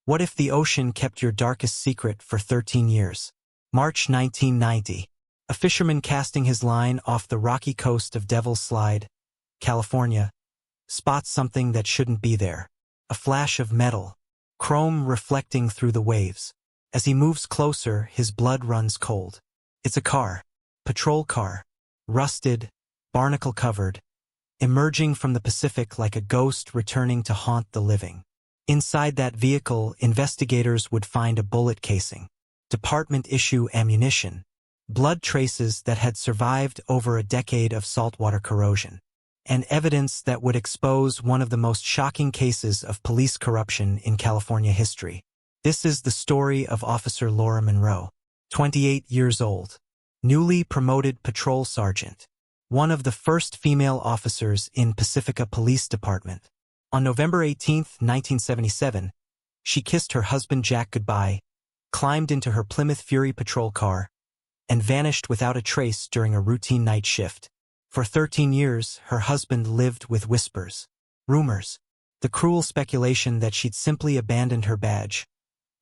What if the ocean kept your darkest secret for 13 years? March 1990. A fisherman casting his line off the rocky coast of Devil's Slide, California, spots something that shouldn't be there. A flash of metal, chrome reflecting through the waves. As he moves closer, his blood runs cold. It's a car. Patrol car. Rusted, barnacle-covered, emerging from the Pacific like a ghost returning to haunt the living. Inside that vehicle, investigators would find a bullet casing, department-issue ammunition, blood traces that had survived over a decade of saltwater corrosion, and evidence that would expose one of the most shocking cases of police corruption in California history. This is the story of Officer Laura Monroe, 28 years old, newly promoted patrol sergeant, one of the first female officers in Pacifica Police Department. On November 18, 1977, she kissed her husband Jack goodbye, climbed into her Plymouth Fury patrol car, and vanished without a trace during a routine night shift. For 13 years, her husband lived with whispers, rumors, the cruel speculation that she'd simply abandoned her badge,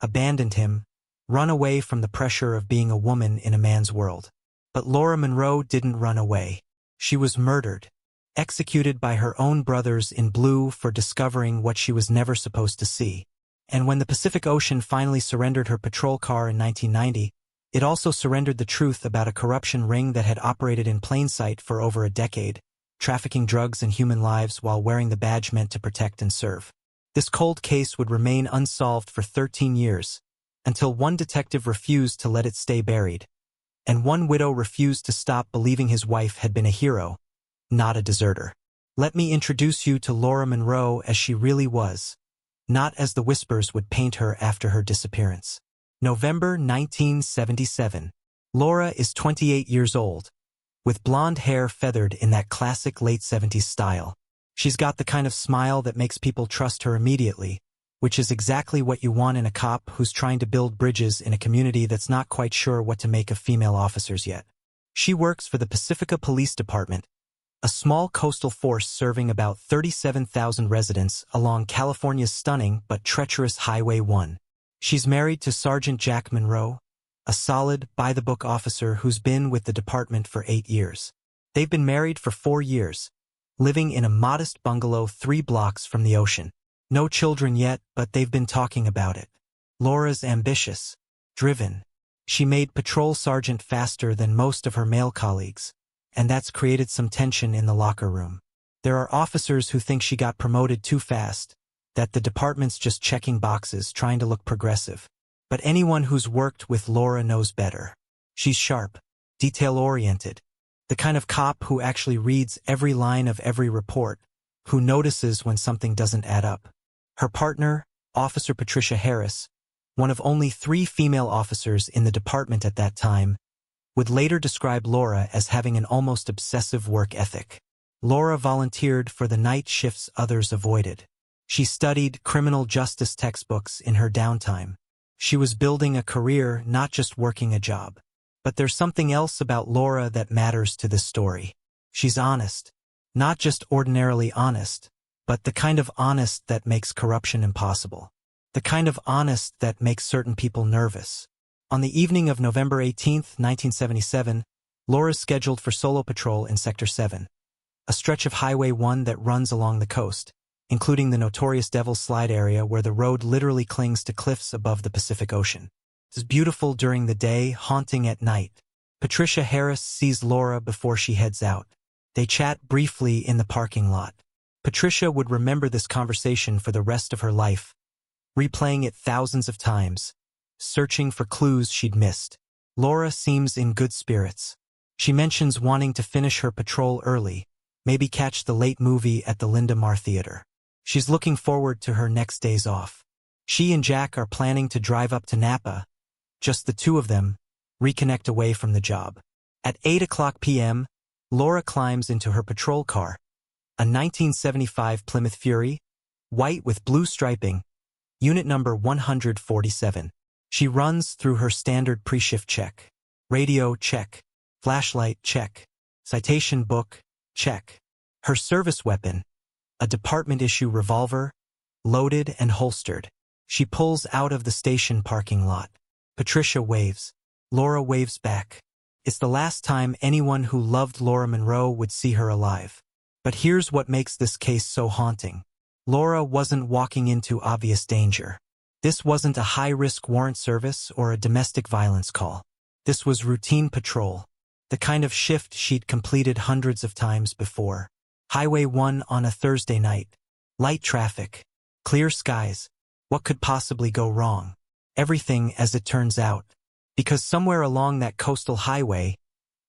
abandoned him, run away from the pressure of being a woman in a man's world. But Laura Monroe didn't run away. She was murdered, executed by her own brothers in blue for discovering what she was never supposed to see. And when the Pacific Ocean finally surrendered her patrol car in 1990, it also surrendered the truth about a corruption ring that had operated in plain sight for over a decade, trafficking drugs and human lives while wearing the badge meant to protect and serve. This cold case would remain unsolved for 13 years, until one detective refused to let it stay buried, and one widow refused to stop believing his wife had been a hero, not a deserter. Let me introduce you to Laura Monroe as she really was, not as the whispers would paint her after her disappearance. November 1977. Laura is 28 years old, with blonde hair feathered in that classic late 70s style. She's got the kind of smile that makes people trust her immediately, which is exactly what you want in a cop who's trying to build bridges in a community that's not quite sure what to make of female officers yet. She works for the Pacifica Police Department, a small coastal force serving about 37,000 residents along California's stunning but treacherous Highway 1. She's married to Sergeant Jack Monroe, a solid, by-the-book officer who's been with the department for 8 years. They've been married for 4 years, living in a modest bungalow 3 blocks from the ocean. No children yet, but they've been talking about it. Laura's ambitious, driven. She made patrol sergeant faster than most of her male colleagues, and that's created some tension in the locker room. There are officers who think she got promoted too fast, that the department's just checking boxes, trying to look progressive. But anyone who's worked with Laura knows better. She's sharp, detail-oriented, the kind of cop who actually reads every line of every report, who notices when something doesn't add up. Her partner, Officer Patricia Harris, one of only 3 female officers in the department at that time, would later describe Laura as having an almost obsessive work ethic. Laura volunteered for the night shifts others avoided. She studied criminal justice textbooks in her downtime. She was building a career, not just working a job. But there's something else about Laura that matters to this story. She's honest. Not just ordinarily honest, but the kind of honest that makes corruption impossible. The kind of honest that makes certain people nervous. On the evening of November 18, 1977, Laura's scheduled for solo patrol in Sector 7, a stretch of Highway 1 that runs along the coast, including the notorious Devil's Slide area where the road literally clings to cliffs above the Pacific Ocean. It's beautiful during the day, haunting at night. Patricia Harris sees Laura before she heads out. They chat briefly in the parking lot. Patricia would remember this conversation for the rest of her life, replaying it thousands of times, searching for clues she'd missed. Laura seems in good spirits. She mentions wanting to finish her patrol early, maybe catch the late movie at the Linda Mar Theater. She's looking forward to her next days off. She and Jack are planning to drive up to Napa, just the 2 of them, reconnect away from the job. At 8:00 p.m., Laura climbs into her patrol car, a 1975 Plymouth Fury, white with blue striping, unit number 147. She runs through her standard pre-shift check. Radio, check. Flashlight, check. Citation book, check. Her service weapon, a department-issue revolver, loaded and holstered. She pulls out of the station parking lot. Patricia waves. Laura waves back. It's the last time anyone who loved Laura Monroe would see her alive. But here's what makes this case so haunting. Laura wasn't walking into obvious danger. This wasn't a high-risk warrant service or a domestic violence call. This was routine patrol, the kind of shift she'd completed hundreds of times before. Highway 1 on a Thursday night. Light traffic. Clear skies. What could possibly go wrong? Everything, as it turns out. Because somewhere along that coastal highway,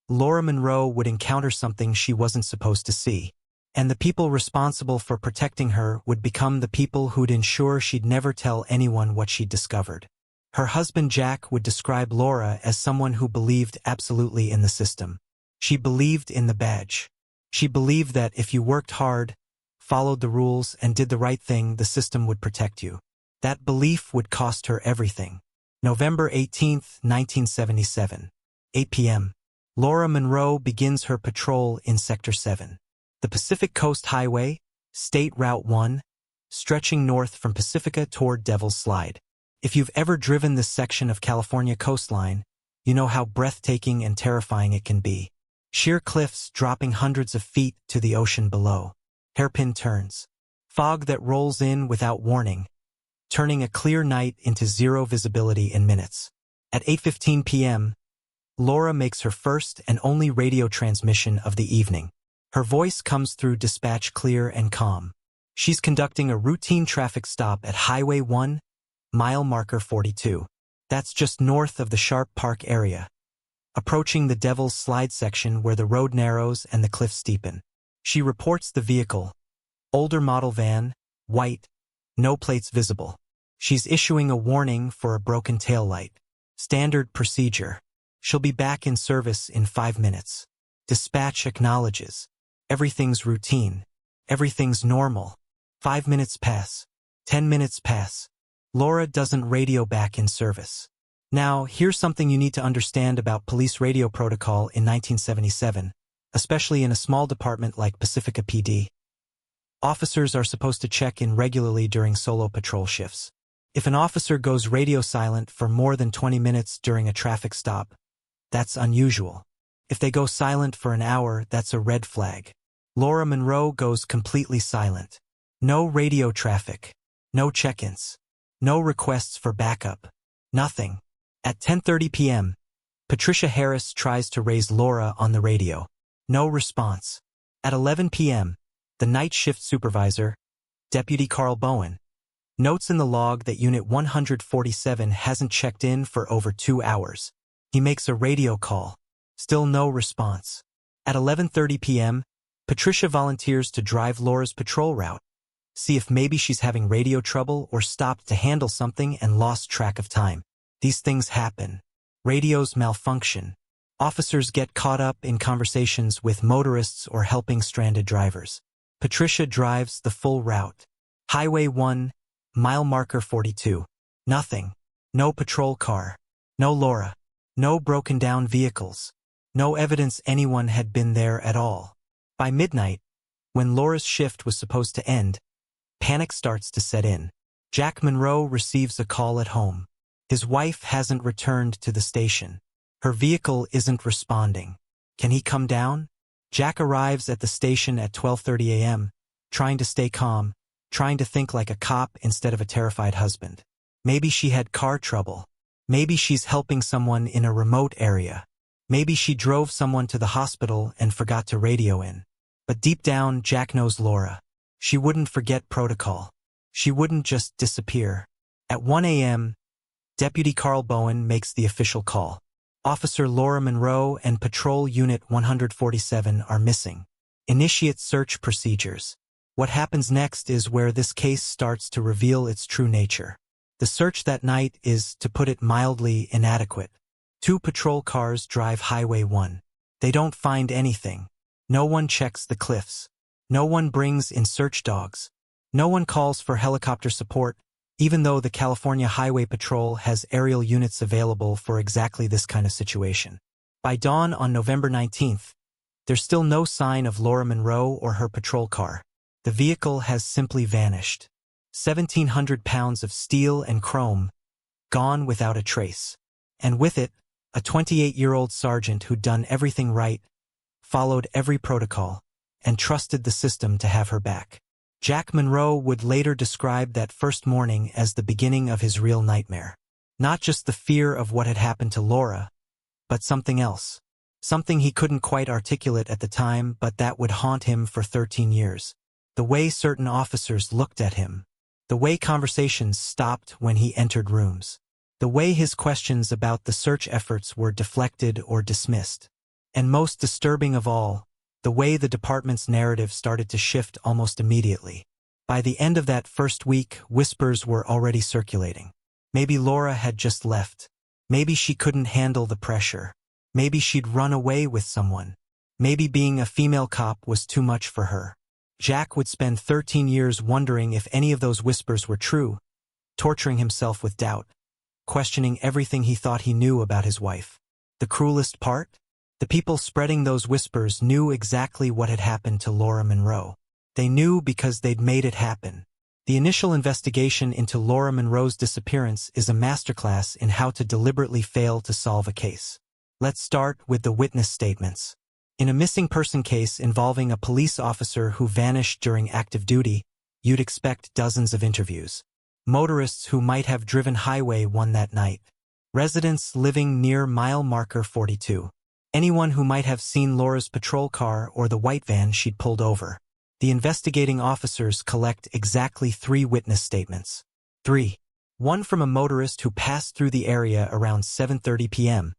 Laura Monroe would encounter something she wasn't supposed to see. And the people responsible for protecting her would become the people who'd ensure she'd never tell anyone what she'd discovered. Her husband Jack would describe Laura as someone who believed absolutely in the system. She believed in the badge. She believed that if you worked hard, followed the rules, and did the right thing, the system would protect you. That belief would cost her everything. November 18, 1977. 8 p.m. Laura Monroe begins her patrol in Sector 7. The Pacific Coast Highway, State Route 1, stretching north from Pacifica toward Devil's Slide. If you've ever driven this section of California coastline, you know how breathtaking and terrifying it can be. Sheer cliffs dropping hundreds of feet to the ocean below. Hairpin turns. Fog that rolls in without warning, turning a clear night into zero visibility in minutes. At 8:15 p.m., Laura makes her first and only radio transmission of the evening. Her voice comes through dispatch clear and calm. She's conducting a routine traffic stop at Highway 1, mile marker 42. That's just north of the Sharp Park area, approaching the Devil's Slide section where the road narrows and the cliffs steepen. She reports the vehicle. Older model van, white, no plates visible. She's issuing a warning for a broken taillight. Standard procedure. She'll be back in service in 5 minutes. Dispatch acknowledges. Everything's routine. Everything's normal. 5 minutes pass. 10 minutes pass. Laura doesn't radio back in service. Now, here's something you need to understand about police radio protocol in 1977, especially in a small department like Pacifica PD. Officers are supposed to check in regularly during solo patrol shifts. If an officer goes radio silent for more than 20 minutes during a traffic stop, that's unusual. If they go silent for an hour, that's a red flag. Laura Monroe goes completely silent. No radio traffic. No check-ins. No requests for backup. Nothing. At 10:30 p.m., Patricia Harris tries to raise Laura on the radio. No response. At 11 p.m., the night shift supervisor, Deputy Carl Bowen, notes in the log that Unit 147 hasn't checked in for over 2 hours. He makes a radio call. Still no response. At 11:30 p.m., Patricia volunteers to drive Laura's patrol route, see if maybe she's having radio trouble or stopped to handle something and lost track of time. These things happen. Radios malfunction. Officers get caught up in conversations with motorists or helping stranded drivers. Patricia drives the full route. Highway 1, mile marker 42. Nothing. No patrol car. No Laura. No broken down vehicles. No evidence anyone had been there at all. By midnight, when Laura's shift was supposed to end, panic starts to set in. Jack Monroe receives a call at home. His wife hasn't returned to the station. Her vehicle isn't responding. Can he come down? Jack arrives at the station at 12:30 a.m., trying to stay calm, trying to think like a cop instead of a terrified husband. Maybe she had car trouble. Maybe she's helping someone in a remote area. Maybe she drove someone to the hospital and forgot to radio in. But deep down, Jack knows Laura. She wouldn't forget protocol. She wouldn't just disappear. At 1 a.m., Deputy Carl Bowen makes the official call. Officer Laura Monroe and Patrol Unit 147 are missing. Initiate search procedures. What happens next is where this case starts to reveal its true nature. The search that night is, to put it mildly, inadequate. 2 patrol cars drive Highway 1. They don't find anything. No one checks the cliffs. No one brings in search dogs. No one calls for helicopter support, even though the California Highway Patrol has aerial units available for exactly this kind of situation. By dawn on November 19th, there's still no sign of Laura Monroe or her patrol car. The vehicle has simply vanished. 1,700 pounds of steel and chrome, gone without a trace. And with it, a 28-year-old sergeant who'd done everything right, followed every protocol, and trusted the system to have her back. Jack Monroe would later describe that first morning as the beginning of his real nightmare. Not just the fear of what had happened to Laura, but something else. Something he couldn't quite articulate at the time, but that would haunt him for 13 years. The way certain officers looked at him. The way conversations stopped when he entered rooms. The way his questions about the search efforts were deflected or dismissed. And most disturbing of all, the way the department's narrative started to shift almost immediately. By the end of that first week, whispers were already circulating. Maybe Laura had just left. Maybe she couldn't handle the pressure. Maybe she'd run away with someone. Maybe being a female cop was too much for her. Jack would spend 13 years wondering if any of those whispers were true, torturing himself with doubt, questioning everything he thought he knew about his wife. The cruelest part? The people spreading those whispers knew exactly what had happened to Laura Monroe. They knew because they'd made it happen. The initial investigation into Laura Monroe's disappearance is a masterclass in how to deliberately fail to solve a case. Let's start with the witness statements. In a missing person case involving a police officer who vanished during active duty, you'd expect dozens of interviews. Motorists who might have driven Highway 1 that night. Residents living near mile marker 42. Anyone who might have seen Laura's patrol car or the white van she'd pulled over. The investigating officers collect exactly 3 witness statements. 3. One from a motorist who passed through the area around 7:30 p.m.,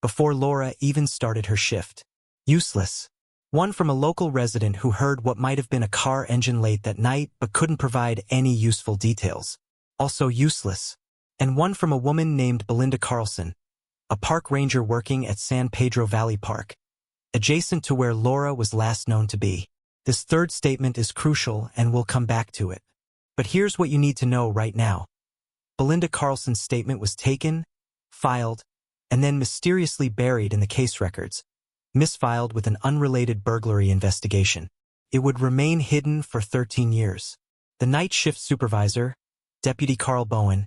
before Laura even started her shift. Useless. One from a local resident who heard what might have been a car engine late that night but couldn't provide any useful details. Also useless. And one from a woman named Belinda Carlson, a park ranger working at San Pedro Valley Park, adjacent to where Laura was last known to be. This third statement is crucial and we'll come back to it. But here's what you need to know right now. Belinda Carlson's statement was taken, filed, and then mysteriously buried in the case records, misfiled with an unrelated burglary investigation. It would remain hidden for 13 years. The night shift supervisor, Deputy Carl Bowen,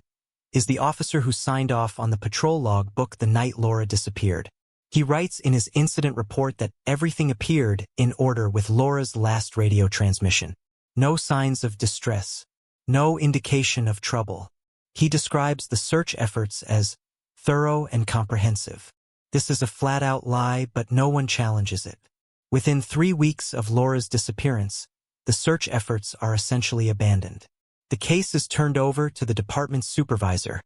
is the officer who signed off on the patrol log book the night Laura disappeared. He writes in his incident report that everything appeared in order with Laura's last radio transmission. No signs of distress. No indication of trouble. He describes the search efforts as thorough and comprehensive. This is a flat-out lie, but no one challenges it. Within 3 weeks of Laura's disappearance, the search efforts are essentially abandoned. The case is turned over to the department's supervisor,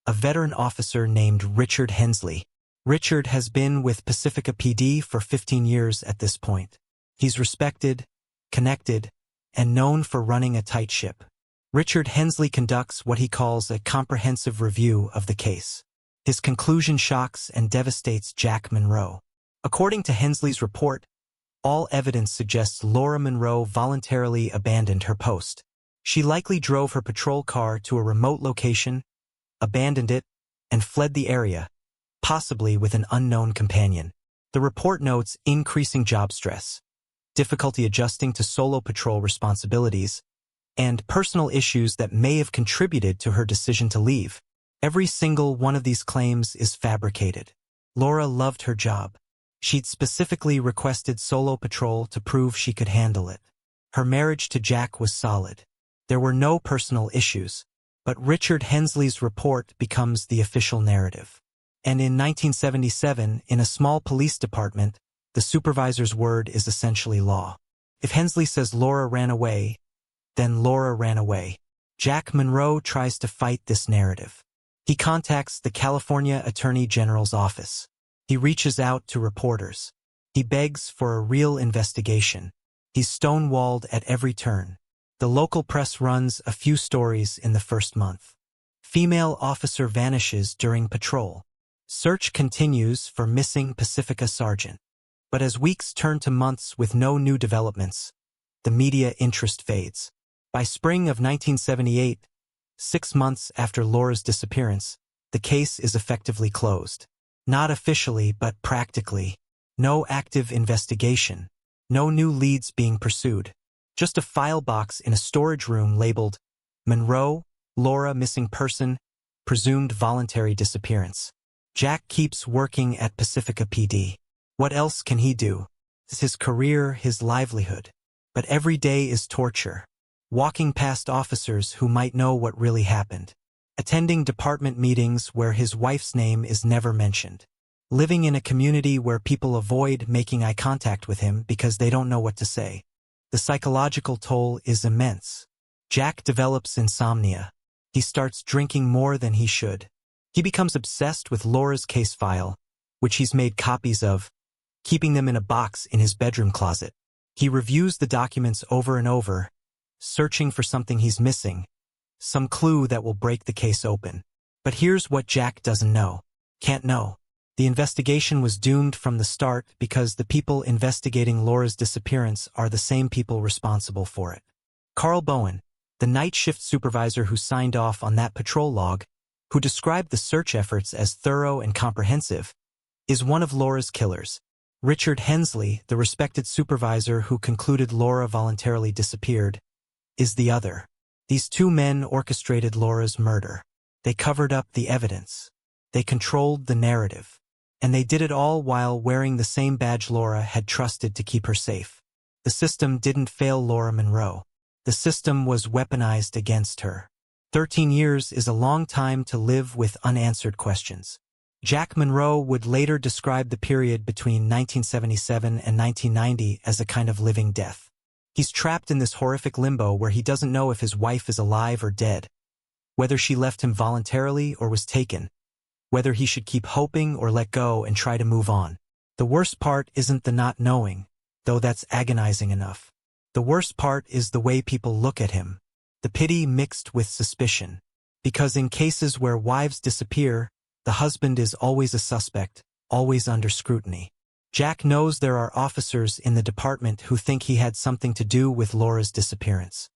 a veteran officer named Richard Hensley. Richard has been with Pacifica PD for 15 years at this point. He's respected, connected, and known for running a tight ship. Richard Hensley conducts what he calls a comprehensive review of the case. His conclusion shocks and devastates Jack Monroe. According to Hensley's report, all evidence suggests Laura Monroe voluntarily abandoned her post. She likely drove her patrol car to a remote location, abandoned it, and fled the area, possibly with an unknown companion. The report notes increasing job stress, difficulty adjusting to solo patrol responsibilities, and personal issues that may have contributed to her decision to leave. Every single one of these claims is fabricated. Laura loved her job. She'd specifically requested solo patrol to prove she could handle it. Her marriage to Jack was solid. There were no personal issues, but Richard Hensley's report becomes the official narrative. And in 1977, in a small police department, the supervisor's word is essentially law. If Hensley says Laura ran away, then Laura ran away. Jack Monroe tries to fight this narrative. He contacts the California Attorney General's office. He reaches out to reporters. He begs for a real investigation. He's stonewalled at every turn. The local press runs a few stories in the first month. Female officer vanishes during patrol. Search continues for missing Pacifica sergeant. But as weeks turn to months with no new developments, the media interest fades. By spring of 1978, 6 months after Laura's disappearance, the case is effectively closed. Not officially, but practically. No active investigation. No new leads being pursued. Just a file box in a storage room labeled Monroe, Laura missing person, presumed voluntary disappearance. Jack keeps working at Pacifica PD. What else can he do? It's his career, his livelihood. But every day is torture. Walking past officers who might know what really happened. Attending department meetings where his wife's name is never mentioned. Living in a community where people avoid making eye contact with him because they don't know what to say. The psychological toll is immense. Jack develops insomnia. He starts drinking more than he should. He becomes obsessed with Laura's case file, which he's made copies of, keeping them in a box in his bedroom closet. He reviews the documents over and over, searching for something he's missing, some clue that will break the case open. But here's what Jack doesn't know. Can't know. The investigation was doomed from the start because the people investigating Laura's disappearance are the same people responsible for it. Carl Bowen, the night shift supervisor who signed off on that patrol log, who described the search efforts as thorough and comprehensive, is one of Laura's killers. Richard Hensley, the respected supervisor who concluded Laura voluntarily disappeared, is the other. These two men orchestrated Laura's murder. They covered up the evidence. They controlled the narrative. And they did it all while wearing the same badge Laura had trusted to keep her safe. The system didn't fail Laura Monroe. The system was weaponized against her. 13 years is a long time to live with unanswered questions. Jack Monroe would later describe the period between 1977 and 1990 as a kind of living death. He's trapped in this horrific limbo where he doesn't know if his wife is alive or dead, whether she left him voluntarily or was taken, whether he should keep hoping or let go and try to move on. The worst part isn't the not knowing, though that's agonizing enough. The worst part is the way people look at him, the pity mixed with suspicion. Because in cases where wives disappear, the husband is always a suspect, always under scrutiny. Jack knows there are officers in the department who think he had something to do with Laura's disappearance.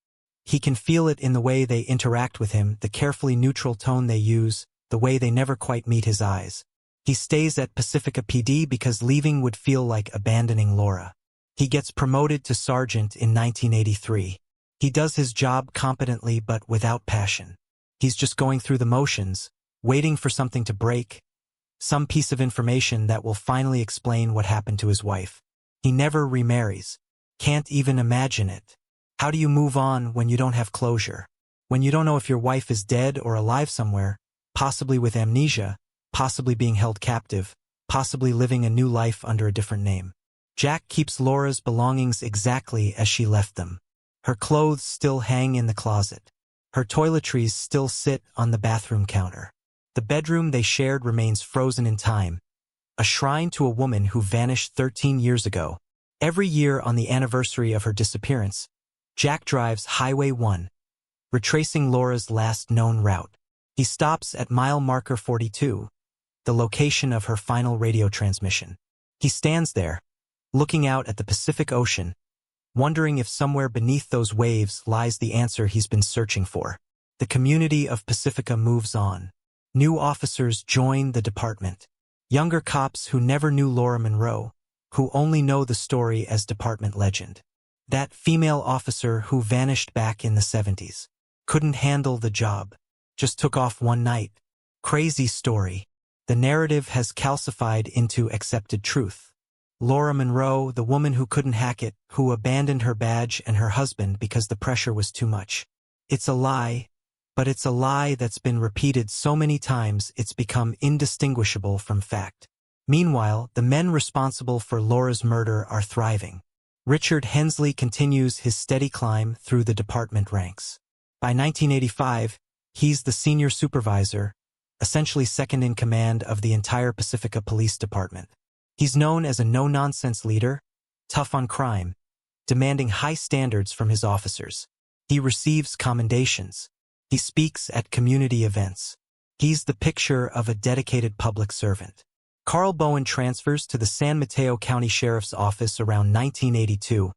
He can feel it in the way they interact with him, the carefully neutral tone they use, the way they never quite meet his eyes. He stays at Pacifica PD because leaving would feel like abandoning Laura. He gets promoted to sergeant in 1983. He does his job competently but without passion. He's just going through the motions, waiting for something to break, some piece of information that will finally explain what happened to his wife. He never remarries. Can't even imagine it. How do you move on when you don't have closure? When you don't know if your wife is dead or alive somewhere, possibly with amnesia, possibly being held captive, possibly living a new life under a different name. Jack keeps Laura's belongings exactly as she left them. Her clothes still hang in the closet. Her toiletries still sit on the bathroom counter. The bedroom they shared remains frozen in time, a shrine to a woman who vanished 13 years ago. Every year on the anniversary of her disappearance, Jack drives Highway 1, retracing Laura's last known route. He stops at mile marker 42, the location of her final radio transmission. He stands there, looking out at the Pacific Ocean, wondering if somewhere beneath those waves lies the answer he's been searching for. The community of Pacifica moves on. New officers join the department. Younger cops who never knew Laura Monroe, who only know the story as department legend. That female officer who vanished back in the 70s. Couldn't handle the job. Just took off one night. Crazy story. The narrative has calcified into accepted truth. Laura Monroe, the woman who couldn't hack it, who abandoned her badge and her husband because the pressure was too much. It's a lie, but it's a lie that's been repeated so many times it's become indistinguishable from fact. Meanwhile, the men responsible for Laura's murder are thriving. Richard Hensley continues his steady climb through the department ranks. By 1985, he's the senior supervisor, essentially second in command of the entire Pacifica Police Department. He's known as a no-nonsense leader, tough on crime, demanding high standards from his officers. He receives commendations. He speaks at community events. He's the picture of a dedicated public servant. Carl Bowen transfers to the San Mateo County Sheriff's Office around 1982,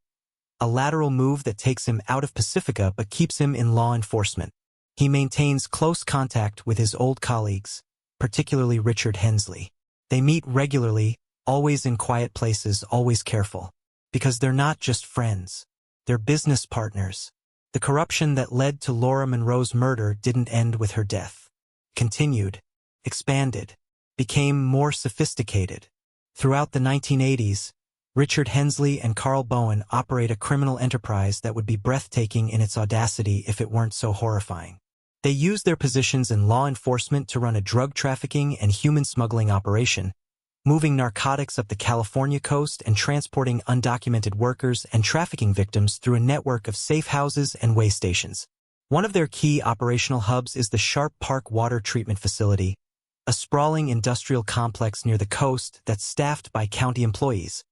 a lateral move that takes him out of Pacifica but keeps him in law enforcement. He maintains close contact with his old colleagues, particularly Richard Hensley. They meet regularly, always in quiet places, always careful. Because they're not just friends. They're business partners. The corruption that led to Laura Monroe's murder didn't end with her death. Continued, expanded, became more sophisticated. Throughout the 1980s, Richard Hensley and Carl Bowen operate a criminal enterprise that would be breathtaking in its audacity if it weren't so horrifying. They use their positions in law enforcement to run a drug trafficking and human smuggling operation, moving narcotics up the California coast and transporting undocumented workers and trafficking victims through a network of safe houses and way stations. One of their key operational hubs is the Sharp Park Water Treatment Facility, a sprawling industrial complex near the coast that's staffed by county employees,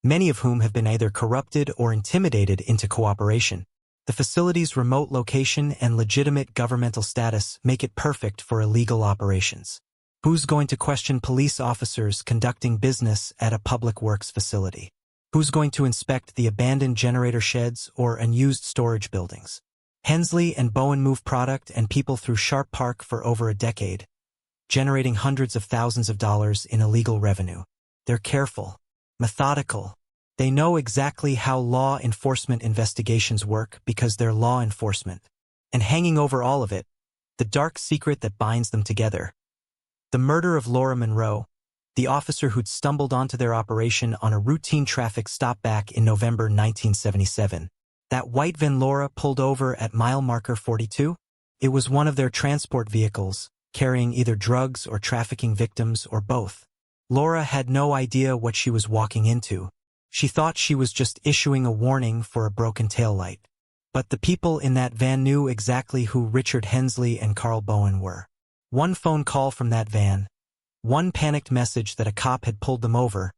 many of whom have been either corrupted or intimidated into cooperation. The facility's remote location and legitimate governmental status make it perfect for illegal operations. Who's going to question police officers conducting business at a public works facility? Who's going to inspect the abandoned generator sheds or unused storage buildings? Hensley and Bowen move product and people through Sharp Park for over a decade, generating hundreds of thousands of dollars in illegal revenue. They're careful, methodical. They know exactly how law enforcement investigations work because they're law enforcement. And hanging over all of it, the dark secret that binds them together. The murder of Laura Monroe, the officer who'd stumbled onto their operation on a routine traffic stop back in November 1977. That white van Laura pulled over at mile marker 42? It was one of their transport vehicles, carrying either drugs or trafficking victims or both. Laura had no idea what she was walking into. She thought she was just issuing a warning for a broken taillight. But the people in that van knew exactly who Richard Hensley and Carl Bowen were. One phone call from that van, one panicked message that a cop had pulled them over,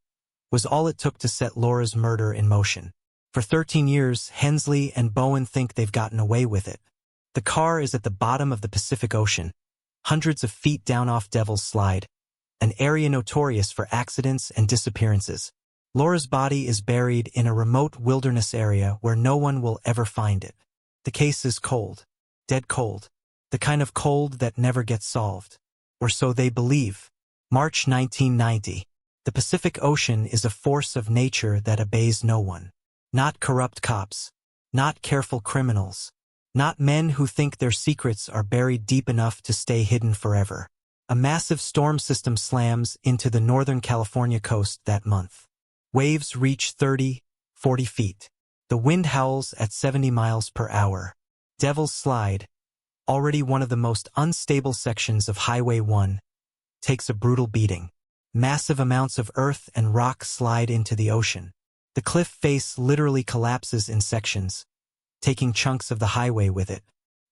was all it took to set Laura's murder in motion. For 13 years, Hensley and Bowen think they've gotten away with it. The car is at the bottom of the Pacific Ocean, hundreds of feet down off Devil's Slide, an area notorious for accidents and disappearances. Laura's body is buried in a remote wilderness area where no one will ever find it. The case is cold, dead cold. The kind of cold that never gets solved. Or so they believe. March 1990. The Pacific Ocean is a force of nature that obeys no one. Not corrupt cops. Not careful criminals. Not men who think their secrets are buried deep enough to stay hidden forever. A massive storm system slams into the Northern California coast that month. Waves reach 30, 40 feet. The wind howls at 70 miles per hour. Devil's Slide, already one of the most unstable sections of Highway 1, takes a brutal beating. Massive amounts of earth and rock slide into the ocean. The cliff face literally collapses in sections, taking chunks of the highway with it.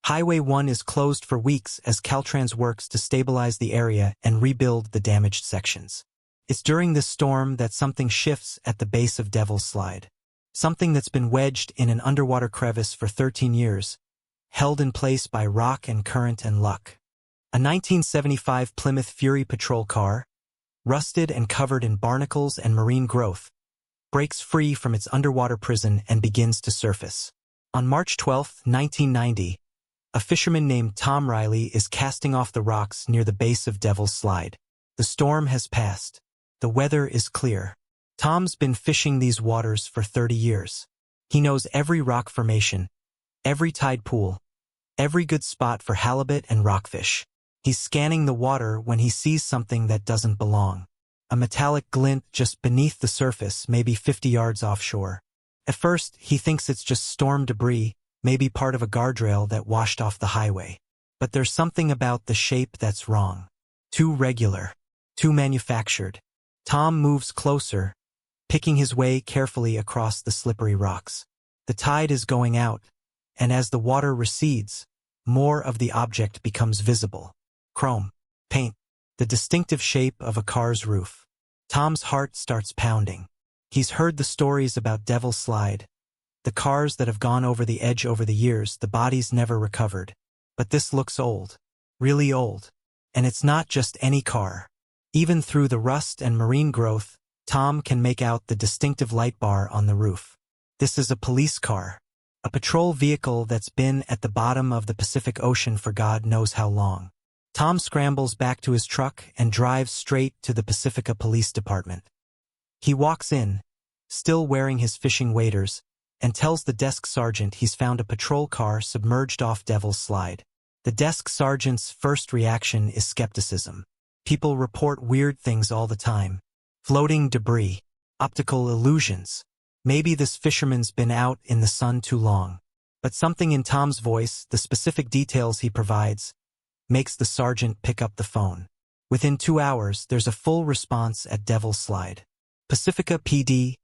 Highway 1 is closed for weeks as Caltrans works to stabilize the area and rebuild the damaged sections. It's during this storm that something shifts at the base of Devil's Slide. Something that's been wedged in an underwater crevice for 13 years, held in place by rock and current and luck. A 1975 Plymouth Fury patrol car, rusted and covered in barnacles and marine growth, breaks free from its underwater prison and begins to surface. On March 12, 1990, a fisherman named Tom Riley is casting off the rocks near the base of Devil's Slide. The storm has passed. The weather is clear. Tom's been fishing these waters for 30 years. He knows every rock formation, every tide pool, every good spot for halibut and rockfish. He's scanning the water when he sees something that doesn't belong. A metallic glint just beneath the surface, maybe 50 yards offshore. At first, he thinks it's just storm debris, maybe part of a guardrail that washed off the highway. But there's something about the shape that's wrong. Too regular. Too manufactured. Tom moves closer, picking his way carefully across the slippery rocks. The tide is going out, and as the water recedes, more of the object becomes visible. Chrome, paint, the distinctive shape of a car's roof. Tom's heart starts pounding. He's heard the stories about Devil's Slide, the cars that have gone over the edge over the years, the bodies never recovered. But this looks old, really old. And it's not just any car. Even through the rust and marine growth, Tom can make out the distinctive light bar on the roof. This is a police car, a patrol vehicle that's been at the bottom of the Pacific Ocean for God knows how long. Tom scrambles back to his truck and drives straight to the Pacifica Police Department. He walks in, still wearing his fishing waders, and tells the desk sergeant he's found a patrol car submerged off Devil's Slide. The desk sergeant's first reaction is skepticism. People report weird things all the time. Floating debris, optical illusions. Maybe this fisherman's been out in the sun too long. But something in Tom's voice, the specific details he provides, makes the sergeant pick up the phone. Within 2 hours, there's a full response at Devil's Slide. Pacifica PD,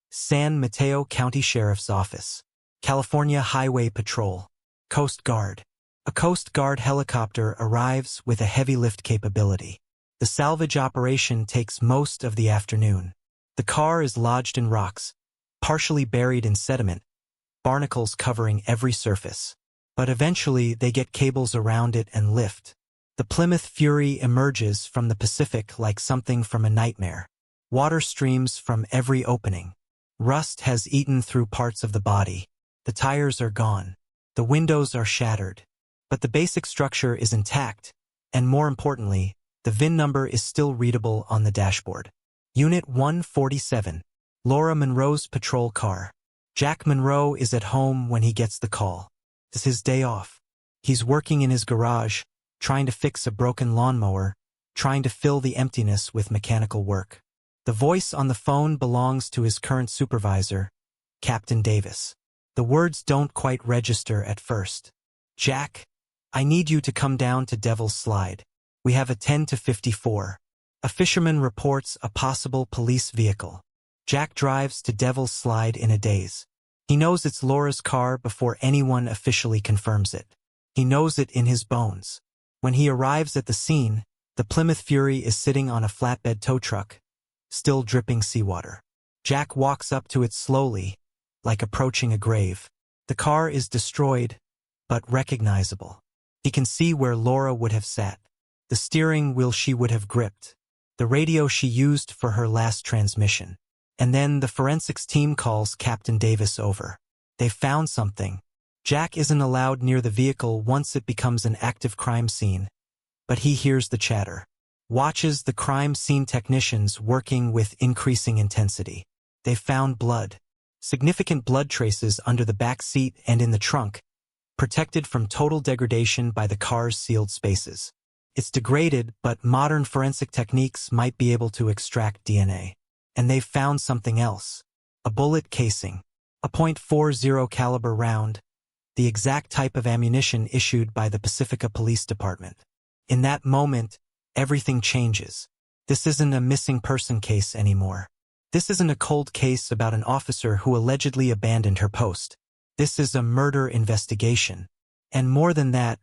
San Mateo County Sheriff's Office, California Highway Patrol, Coast Guard. A Coast Guard helicopter arrives with a heavy lift capability. The salvage operation takes most of the afternoon. The car is lodged in rocks, partially buried in sediment, barnacles covering every surface. But eventually they get cables around it and lift. The Plymouth Fury emerges from the Pacific like something from a nightmare. Water streams from every opening. Rust has eaten through parts of the body. The tires are gone. The windows are shattered. But the basic structure is intact, and more importantly, the VIN number is still readable on the dashboard. Unit 147, Laura Monroe's patrol car. Jack Monroe is at home when he gets the call. It's his day off. He's working in his garage, trying to fix a broken lawnmower, trying to fill the emptiness with mechanical work. The voice on the phone belongs to his current supervisor, Captain Davis. The words don't quite register at first. Jack, I need you to come down to Devil's Slide. We have a 10 to 54. A fisherman reports a possible police vehicle. Jack drives to Devil's Slide in a daze. He knows it's Laura's car before anyone officially confirms it. He knows it in his bones. When he arrives at the scene, the Plymouth Fury is sitting on a flatbed tow truck, still dripping seawater. Jack walks up to it slowly, like approaching a grave. The car is destroyed, but recognizable. He can see where Laura would have sat, the steering wheel she would have gripped, the radio she used for her last transmission. And then the forensics team calls Captain Davis over. They've found something. Jack isn't allowed near the vehicle once it becomes an active crime scene, but he hears the chatter. Watches the crime scene technicians working with increasing intensity. They've found blood. Significant blood traces under the back seat and in the trunk, protected from total degradation by the car's sealed spaces. It's degraded, but modern forensic techniques might be able to extract DNA. And they've found something else. A bullet casing. A .40 caliber round. The exact type of ammunition issued by the Pacifica Police Department. In that moment, everything changes. This isn't a missing person case anymore. This isn't a cold case about an officer who allegedly abandoned her post. This is a murder investigation. And more than that,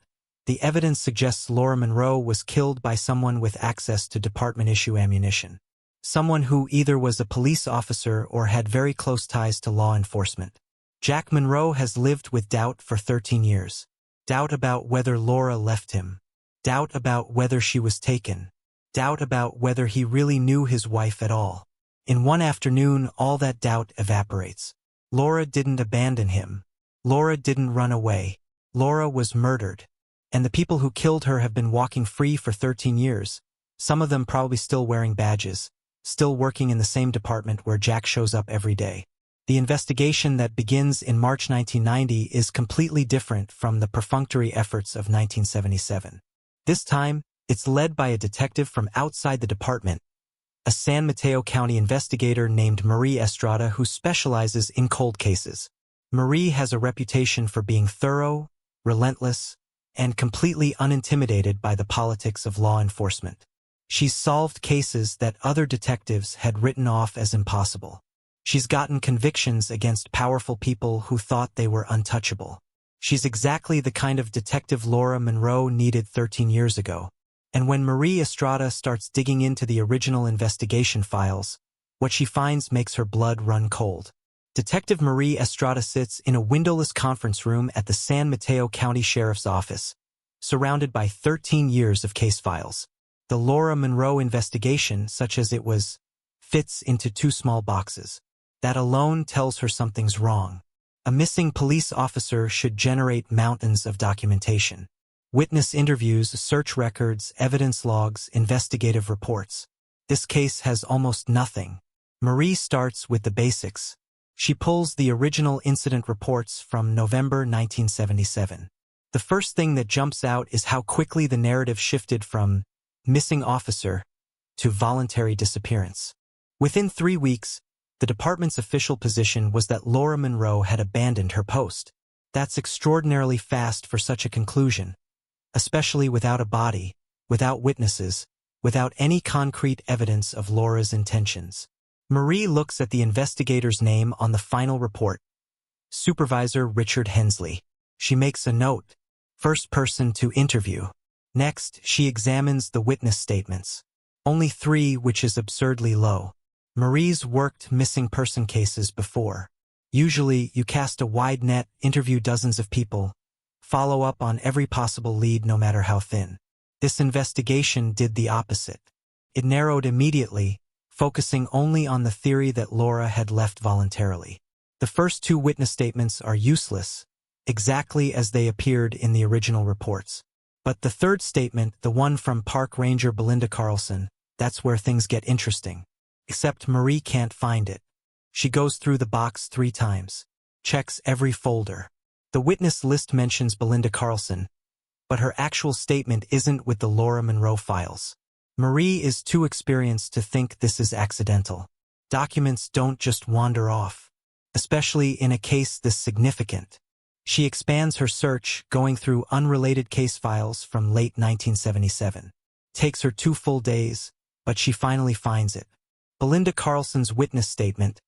the evidence suggests Laura Monroe was killed by someone with access to department-issue ammunition. Someone who either was a police officer or had very close ties to law enforcement. Jack Monroe has lived with doubt for 13 years. Doubt about whether Laura left him. Doubt about whether she was taken. Doubt about whether he really knew his wife at all. In one afternoon, all that doubt evaporates. Laura didn't abandon him. Laura didn't run away. Laura was murdered. And the people who killed her have been walking free for 13 years. Some of them probably still wearing badges. Still working in the same department where Jack shows up every day. The investigation that begins in March 1990 is completely different from the perfunctory efforts of 1977. This time, it's led by a detective from outside the department, a San Mateo County investigator named Marie Estrada who specializes in cold cases. Marie has a reputation for being thorough, relentless, and completely unintimidated by the politics of law enforcement. She's solved cases that other detectives had written off as impossible. She's gotten convictions against powerful people who thought they were untouchable. She's exactly the kind of detective Laura Monroe needed 13 years ago. And when Marie Estrada starts digging into the original investigation files, what she finds makes her blood run cold. Detective Marie Estrada sits in a windowless conference room at the San Mateo County Sheriff's Office, surrounded by 13 years of case files. The Laura Monroe investigation, such as it was, fits into 2 small boxes. That alone tells her something's wrong. A missing police officer should generate mountains of documentation. Witness interviews, search records, evidence logs, investigative reports. This case has almost nothing. Marie starts with the basics. She pulls the original incident reports from November 1977. The first thing that jumps out is how quickly the narrative shifted from missing officer to voluntary disappearance. Within 3 weeks, the department's official position was that Laura Monroe had abandoned her post. That's extraordinarily fast for such a conclusion, especially without a body, without witnesses, without any concrete evidence of Laura's intentions. Marie looks at the investigator's name on the final report, Supervisor Richard Hensley. She makes a note, first person to interview. Next, she examines the witness statements. Only 3, which is absurdly low. Marie's worked missing person cases before. Usually, you cast a wide net, interview dozens of people, follow up on every possible lead no matter how thin. This investigation did the opposite. It narrowed immediately, focusing only on the theory that Laura had left voluntarily. The first 2 witness statements are useless, exactly as they appeared in the original reports. But the third statement, the one from Park Ranger Belinda Carlson, that's where things get interesting. Except Marie can't find it. She goes through the box 3 times, checks every folder. The witness list mentions Belinda Carlson, but her actual statement isn't with the Laura Monroe files. Marie is too experienced to think this is accidental. Documents don't just wander off, especially in a case this significant. She expands her search, going through unrelated case files from late 1977. Takes her 2 full days, but she finally finds it. Belinda Carlson's witness statement,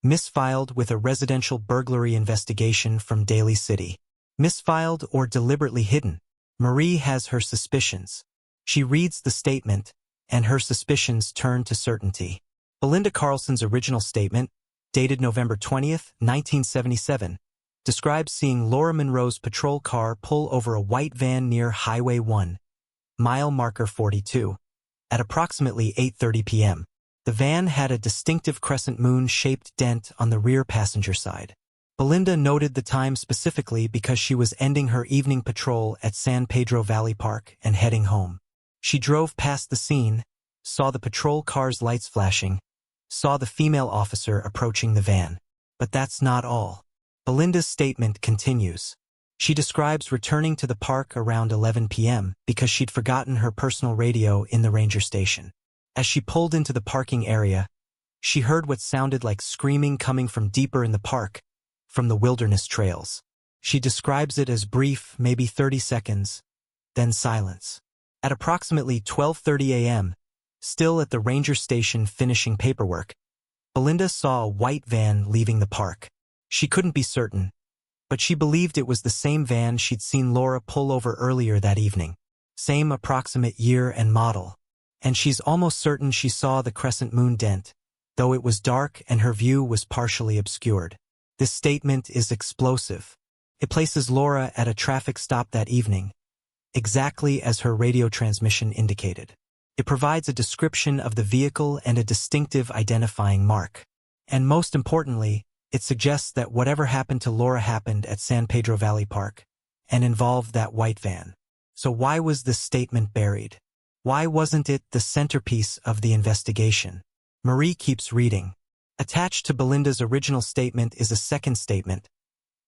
misfiled with a residential burglary investigation from Daly City. Misfiled or deliberately hidden. Marie has her suspicions. She reads the statement, and her suspicions turn to certainty. Belinda Carlson's original statement, dated November 20th, 1977, describes seeing Laura Monroe's patrol car pull over a white van near Highway 1, mile marker 42, at approximately 8:30 p.m. The van had a distinctive crescent moon-shaped dent on the rear passenger side. Belinda noted the time specifically because she was ending her evening patrol at San Pedro Valley Park and heading home. She drove past the scene, saw the patrol car's lights flashing, saw the female officer approaching the van. But that's not all. Belinda's statement continues. She describes returning to the park around 11 p.m. because she'd forgotten her personal radio in the ranger station. As she pulled into the parking area, she heard what sounded like screaming coming from deeper in the park, from the wilderness trails. She describes it as brief, maybe 30 seconds, then silence. At approximately 12:30 a.m., still at the ranger station finishing paperwork, Belinda saw a white van leaving the park. She couldn't be certain, but she believed it was the same van she'd seen Laura pull over earlier that evening. Same approximate year and model. And she's almost certain she saw the crescent moon dent, though it was dark and her view was partially obscured. This statement is explosive. It places Laura at a traffic stop that evening, exactly as her radio transmission indicated. It provides a description of the vehicle and a distinctive identifying mark. And most importantly, it suggests that whatever happened to Laura happened at San Pedro Valley Park and involved that white van. So why was this statement buried? Why wasn't it the centerpiece of the investigation? Marie keeps reading. Attached to Belinda's original statement is a second statement,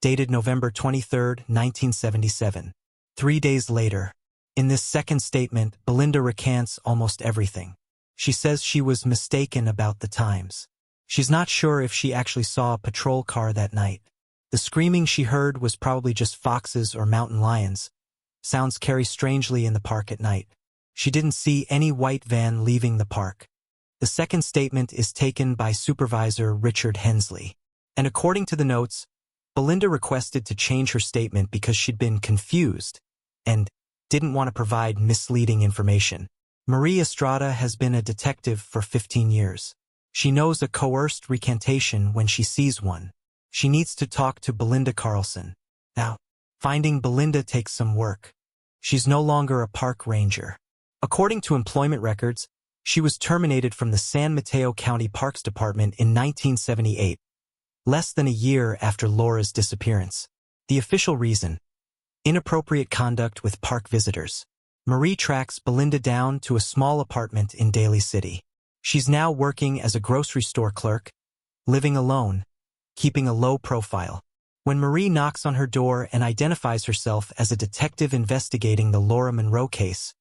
dated November 23, 1977. 3 days later. In this second statement, Belinda recants almost everything. She says she was mistaken about the times. She's not sure if she actually saw a patrol car that night. The screaming she heard was probably just foxes or mountain lions. Sounds carry strangely in the park at night. She didn't see any white van leaving the park. The second statement is taken by Supervisor Richard Hensley. And according to the notes, Belinda requested to change her statement because she'd been confused and didn't want to provide misleading information. Marie Estrada has been a detective for 15 years. She knows a coerced recantation when she sees one. She needs to talk to Belinda Carlson. Now, finding Belinda takes some work. She's no longer a park ranger. According to employment records, she was terminated from the San Mateo County Parks Department in 1978, less than a year after Laura's disappearance. The official reason: inappropriate conduct with park visitors. Marie tracks Belinda down to a small apartment in Daly City. She's now working as a grocery store clerk, living alone, keeping a low profile. When Marie knocks on her door and identifies herself as a detective investigating the Laura Monroe case,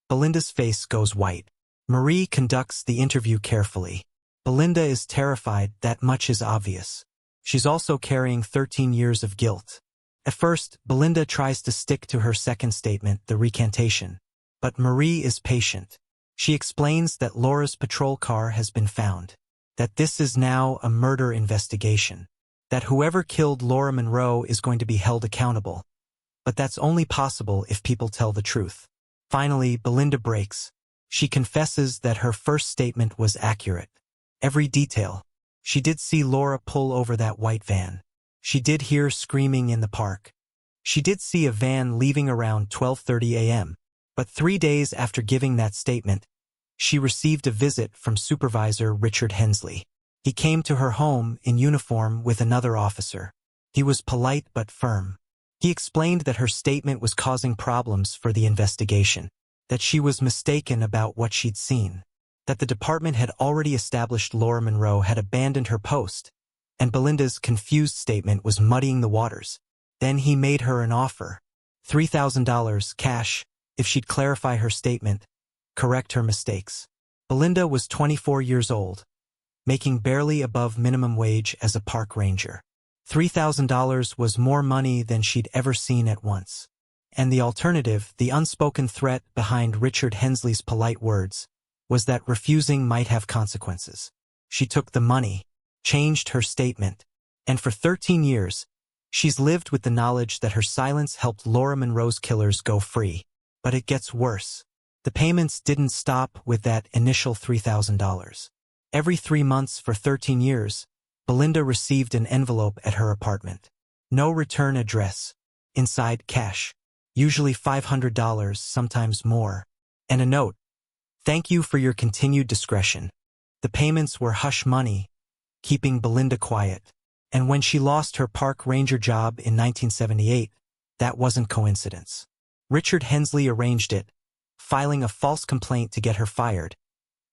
Belinda's face goes white. Marie conducts the interview carefully. Belinda is terrified, that much is obvious. She's also carrying 13 years of guilt. At first, Belinda tries to stick to her second statement, the recantation. But Marie is patient. She explains that Laura's patrol car has been found, that this is now a murder investigation, that whoever killed Laura Monroe is going to be held accountable. But that's only possible if people tell the truth. Finally, Belinda breaks. She confesses that her first statement was accurate. Every detail. She did see Laura pull over that white van. She did hear screaming in the park. She did see a van leaving around 12:30 a.m. But 3 days after giving that statement, she received a visit from Supervisor Richard Hensley. He came to her home in uniform with another officer. He was polite but firm. He explained that her statement was causing problems for the investigation, that she was mistaken about what she'd seen, that the department had already established Laura Monroe had abandoned her post, and Belinda's confused statement was muddying the waters. Then he made her an offer, $3,000 cash, if she'd clarify her statement, correct her mistakes. Belinda was 24 years old, making barely above minimum wage as a park ranger. $3,000 was more money than she'd ever seen at once. And the alternative, the unspoken threat behind Richard Hensley's polite words, was that refusing might have consequences. She took the money, changed her statement, and for 13 years, she's lived with the knowledge that her silence helped Laura Monroe's killers go free. But it gets worse. The payments didn't stop with that initial $3,000. Every 3 months for 13 years, Belinda received an envelope at her apartment. No return address. Inside, cash. Usually $500, sometimes more. And a note. Thank you for your continued discretion. The payments were hush money, keeping Belinda quiet. And when she lost her park ranger job in 1978, that wasn't coincidence. Richard Hensley arranged it, filing a false complaint to get her fired,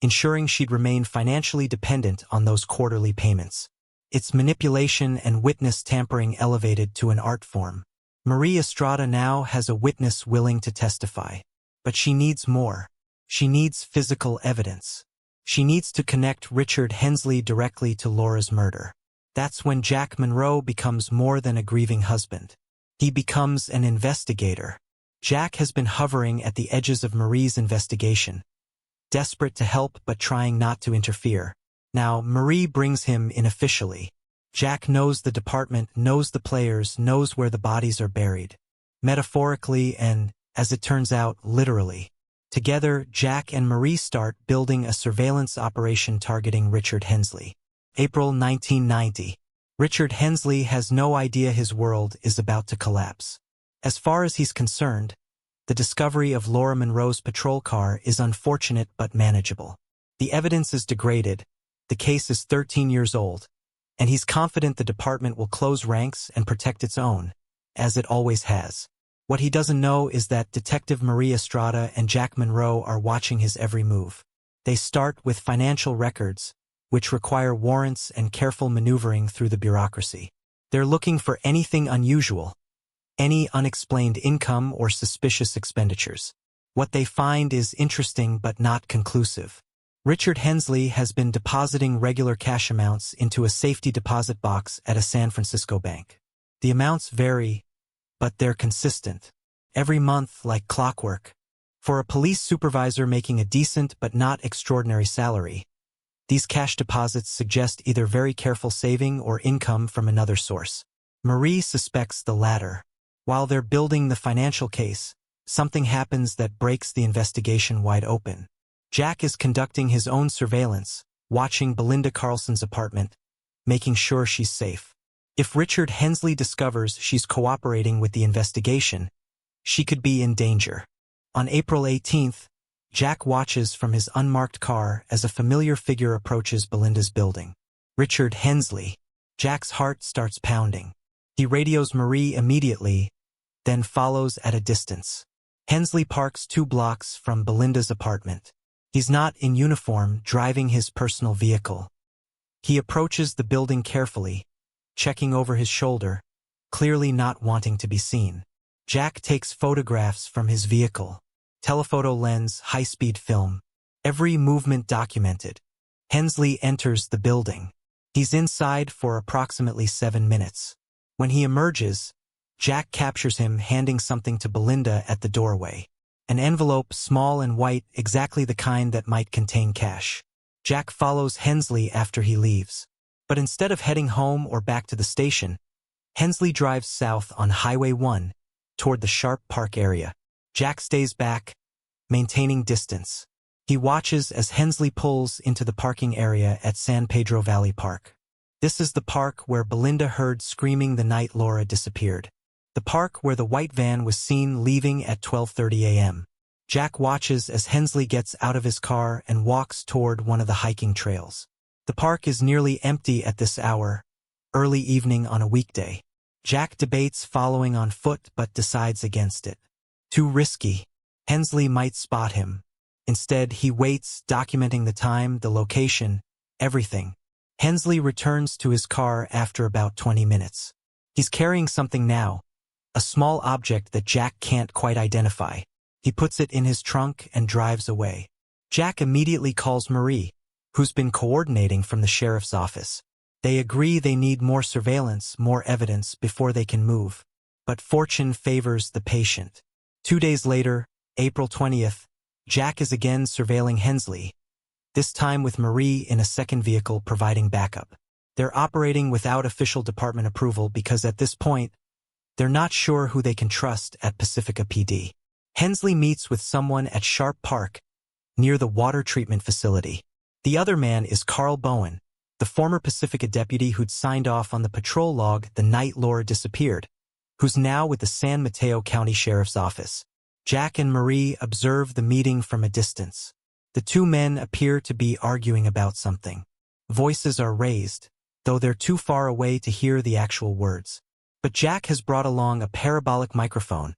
ensuring she'd remain financially dependent on those quarterly payments. Its manipulation and witness tampering elevated to an art form. Marie Estrada now has a witness willing to testify. But she needs more. She needs physical evidence. She needs to connect Richard Hensley directly to Laura's murder. That's when Jack Monroe becomes more than a grieving husband. He becomes an investigator. Jack has been hovering at the edges of Marie's investigation, desperate to help but trying not to interfere. Now, Marie brings him in officially. Jack knows the department, knows the players, knows where the bodies are buried. Metaphorically and, as it turns out, literally. Together, Jack and Marie start building a surveillance operation targeting Richard Hensley. April 1990. Richard Hensley has no idea his world is about to collapse. As far as he's concerned, the discovery of Laura Monroe's patrol car is unfortunate but manageable. The evidence is degraded, the case is 13 years old, and he's confident the department will close ranks and protect its own, as it always has. What he doesn't know is that Detective Marie Estrada and Jack Monroe are watching his every move. They start with financial records, which require warrants and careful maneuvering through the bureaucracy. They're looking for anything unusual, any unexplained income or suspicious expenditures. What they find is interesting but not conclusive. Richard Hensley has been depositing regular cash amounts into a safety deposit box at a San Francisco bank. The amounts vary, but they're consistent. Every month, like clockwork. For a police supervisor making a decent but not extraordinary salary, these cash deposits suggest either very careful saving or income from another source. Marie suspects the latter. While they're building the financial case, something happens that breaks the investigation wide open. Jack is conducting his own surveillance, watching Belinda Carlson's apartment, making sure she's safe. If Richard Hensley discovers she's cooperating with the investigation, she could be in danger. On April 18th, Jack watches from his unmarked car as a familiar figure approaches Belinda's building. Richard Hensley. Jack's heart starts pounding. He radios Marie immediately, then follows at a distance. Hensley parks 2 blocks from Belinda's apartment. He's not in uniform, driving his personal vehicle. He approaches the building carefully, checking over his shoulder, clearly not wanting to be seen. Jack takes photographs from his vehicle. Telephoto lens, high-speed film. Every movement documented. Hensley enters the building. He's inside for approximately 7 minutes. When he emerges, Jack captures him handing something to Belinda at the doorway. An envelope, small and white, exactly the kind that might contain cash. Jack follows Hensley after he leaves. But instead of heading home or back to the station, Hensley drives south on Highway 1 toward the Sharp Park area. Jack stays back, maintaining distance. He watches as Hensley pulls into the parking area at San Pedro Valley Park. This is the park where Belinda heard screaming the night Laura disappeared. The park where the white van was seen leaving at 12:30 a.m. Jack watches as Hensley gets out of his car and walks toward one of the hiking trails. The park is nearly empty at this hour, early evening on a weekday. Jack debates following on foot but decides against it. Too risky. Hensley might spot him. Instead, he waits, documenting the time, the location, everything. Hensley returns to his car after about 20 minutes. He's carrying something now, a small object that Jack can't quite identify. He puts it in his trunk and drives away. Jack immediately calls Marie, who's been coordinating from the sheriff's office. They agree they need more surveillance, more evidence before they can move. But fortune favors the patient. 2 days later, April 20th, Jack is again surveilling Hensley, this time with Marie in a second vehicle providing backup. They're operating without official department approval because at this point, they're not sure who they can trust at Pacifica PD. Hensley meets with someone at Sharp Park, near the water treatment facility. The other man is Carl Bowen, the former Pacifica deputy who'd signed off on the patrol log the night Laura disappeared, who's now with the San Mateo County Sheriff's Office. Jack and Marie observe the meeting from a distance. The two men appear to be arguing about something. Voices are raised, though they're too far away to hear the actual words. But Jack has brought along a parabolic microphone,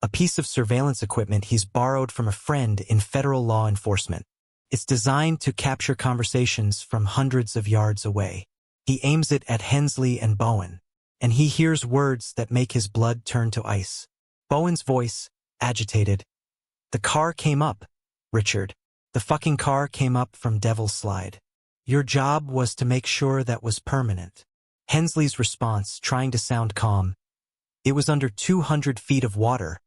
a piece of surveillance equipment he's borrowed from a friend in federal law enforcement. It's designed to capture conversations from hundreds of yards away. He aims it at Hensley and Bowen, and he hears words that make his blood turn to ice. Bowen's voice, agitated. "The car came up, Richard. The fucking car came up from Devil's Slide. Your job was to make sure that was permanent." Hensley's response, trying to sound calm. "It was under 200 feet of water,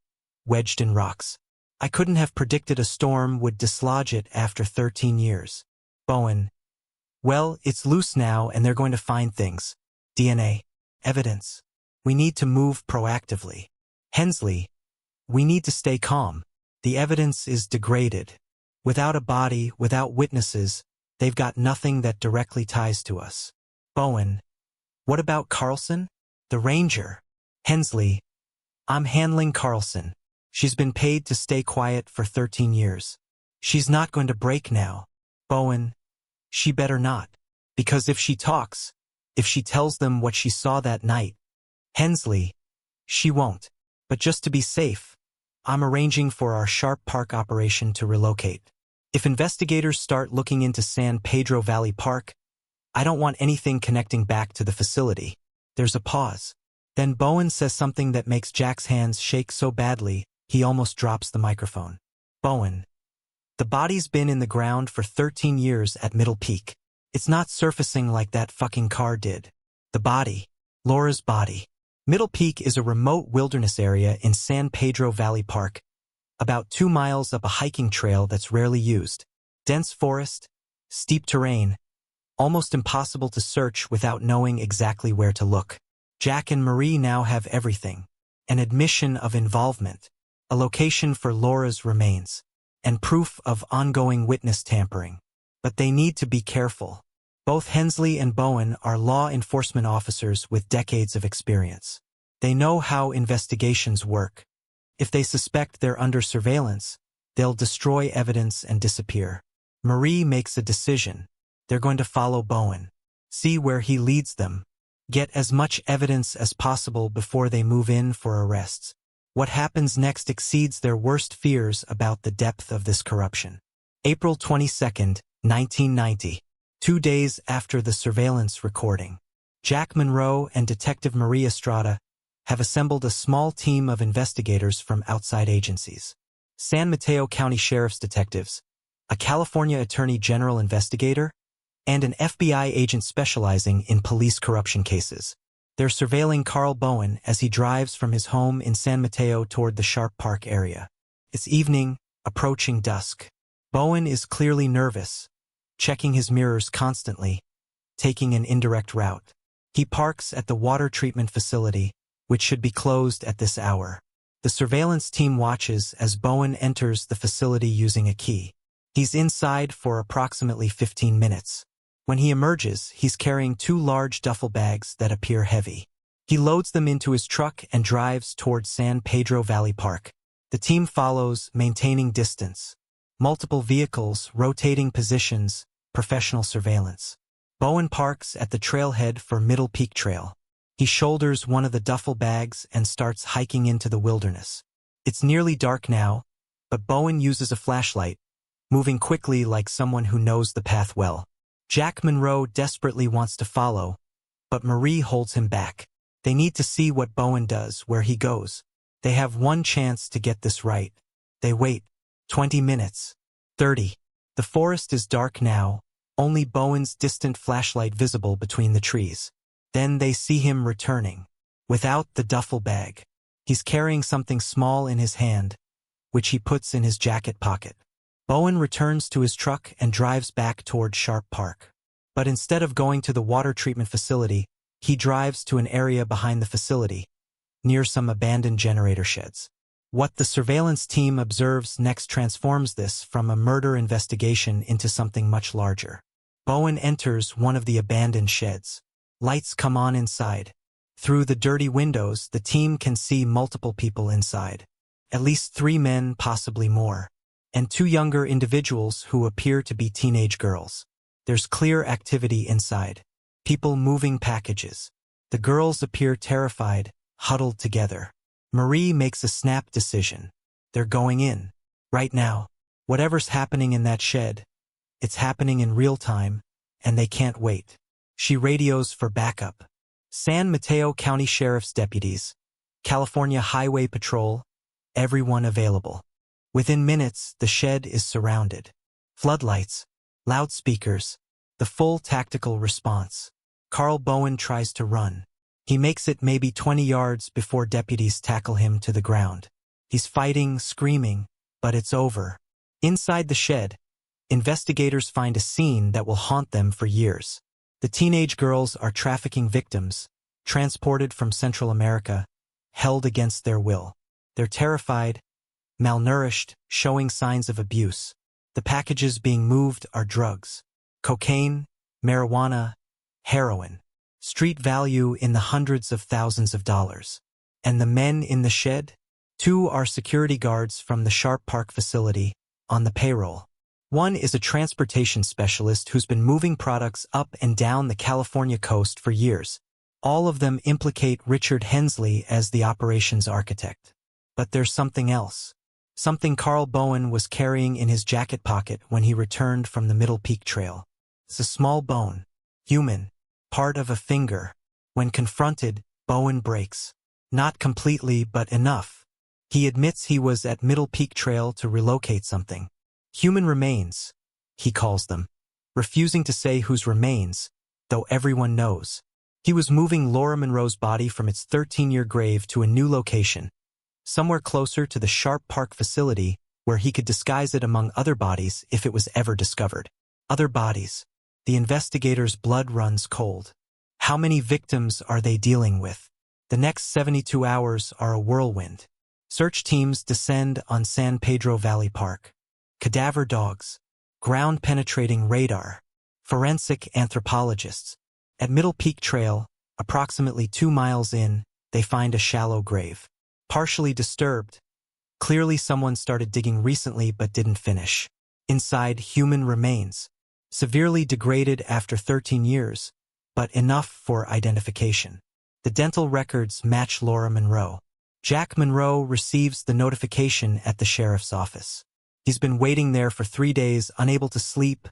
wedged in rocks. I couldn't have predicted a storm would dislodge it after 13 years. Bowen, "Well, it's loose now and they're going to find things. DNA. Evidence. We need to move proactively." Hensley, "We need to stay calm. The evidence is degraded. Without a body, without witnesses, they've got nothing that directly ties to us." Bowen, "What about Carlson? The ranger?" Hensley, "I'm handling Carlson. She's been paid to stay quiet for 13 years. She's not going to break now." Bowen, "She better not. Because if she talks, if she tells them what she saw that night." Hensley, "She won't. But just to be safe, I'm arranging for our Sharp Park operation to relocate. If investigators start looking into San Pedro Valley Park, I don't want anything connecting back to the facility." There's a pause. Then Bowen says something that makes Jack's hands shake so badly, he almost drops the microphone. Bowen, "The body's been in the ground for 13 years at Middle Peak. It's not surfacing like that fucking car did. The body, Laura's body." Middle Peak is a remote wilderness area in San Pedro Valley Park, about 2 miles up a hiking trail that's rarely used. Dense forest, steep terrain, almost impossible to search without knowing exactly where to look. Jack and Marie now have everything. An admission of involvement, a location for Laura's remains, and proof of ongoing witness tampering. But they need to be careful. Both Hensley and Bowen are law enforcement officers with decades of experience. They know how investigations work. If they suspect they're under surveillance, they'll destroy evidence and disappear. Marie makes a decision. They're going to follow Bowen, see where he leads them, get as much evidence as possible before they move in for arrests. What happens next exceeds their worst fears about the depth of this corruption. April 22nd, 1990. 2 days after the surveillance recording. Jack Monroe and Detective Marie Estrada have assembled a small team of investigators from outside agencies. San Mateo County Sheriff's detectives, a California Attorney General investigator, and an FBI agent specializing in police corruption cases. They're surveilling Carl Bowen as he drives from his home in San Mateo toward the Sharp Park area. It's evening, approaching dusk. Bowen is clearly nervous, checking his mirrors constantly, taking an indirect route. He parks at the water treatment facility, which should be closed at this hour. The surveillance team watches as Bowen enters the facility using a key. He's inside for approximately 15 minutes. When he emerges, he's carrying 2 large duffel bags that appear heavy. He loads them into his truck and drives toward San Pedro Valley Park. The team follows, maintaining distance. Multiple vehicles, rotating positions, professional surveillance. Bowen parks at the trailhead for Middle Peak Trail. He shoulders one of the duffel bags and starts hiking into the wilderness. It's nearly dark now, but Bowen uses a flashlight, moving quickly like someone who knows the path well. Jack Monroe desperately wants to follow, but Marie holds him back. They need to see what Bowen does, where he goes. They have one chance to get this right. They wait. 20 minutes. 30. The forest is dark now, only Bowen's distant flashlight visible between the trees. Then they see him returning, without the duffel bag. He's carrying something small in his hand, which he puts in his jacket pocket. Bowen returns to his truck and drives back toward Sharp Park. But instead of going to the water treatment facility, he drives to an area behind the facility, near some abandoned generator sheds. What the surveillance team observes next transforms this from a murder investigation into something much larger. Bowen enters one of the abandoned sheds. Lights come on inside. Through the dirty windows, the team can see multiple people inside. At least 3 men, possibly more, and 2 younger individuals who appear to be teenage girls. There's clear activity inside. People moving packages. The girls appear terrified, huddled together. Marie makes a snap decision. They're going in. Right now. Whatever's happening in that shed, it's happening in real time, and they can't wait. She radios for backup. San Mateo County Sheriff's deputies, California Highway Patrol, everyone available. Within minutes, the shed is surrounded. Floodlights, loudspeakers, the full tactical response. Carl Bowen tries to run. He makes it maybe 20 yards before deputies tackle him to the ground. He's fighting, screaming, but it's over. Inside the shed, investigators find a scene that will haunt them for years. The teenage girls are trafficking victims, transported from Central America, held against their will. They're terrified, malnourished, showing signs of abuse. The packages being moved are drugs. Cocaine, marijuana, heroin. Street value in the hundreds of thousands of dollars. And the men in the shed? 2 are security guards from the Sharp Park facility, on the payroll. One is a transportation specialist who's been moving products up and down the California coast for years. All of them implicate Richard Hensley as the operations architect. But there's something else. Something Carl Bowen was carrying in his jacket pocket when he returned from the Middle Peak Trail. It's a small bone. Human. Part of a finger. When confronted, Bowen breaks. Not completely, but enough. He admits he was at Middle Peak Trail to relocate something. Human remains, he calls them. Refusing to say whose remains, though everyone knows. He was moving Laura Monroe's body from its 13-year grave to a new location, somewhere closer to the Sharp Park facility where he could disguise it among other bodies if it was ever discovered. Other bodies. The investigators' blood runs cold. How many victims are they dealing with? The next 72 hours are a whirlwind. Search teams descend on San Pedro Valley Park. Cadaver dogs. Ground-penetrating radar. Forensic anthropologists. At Middle Peak Trail, approximately 2 miles in, they find a shallow grave. Partially disturbed. Clearly someone started digging recently but didn't finish. Inside, human remains. Severely degraded after 13 years, but enough for identification. The dental records match Laura Monroe. Jack Monroe receives the notification at the sheriff's office. He's been waiting there for 3 days, unable to sleep,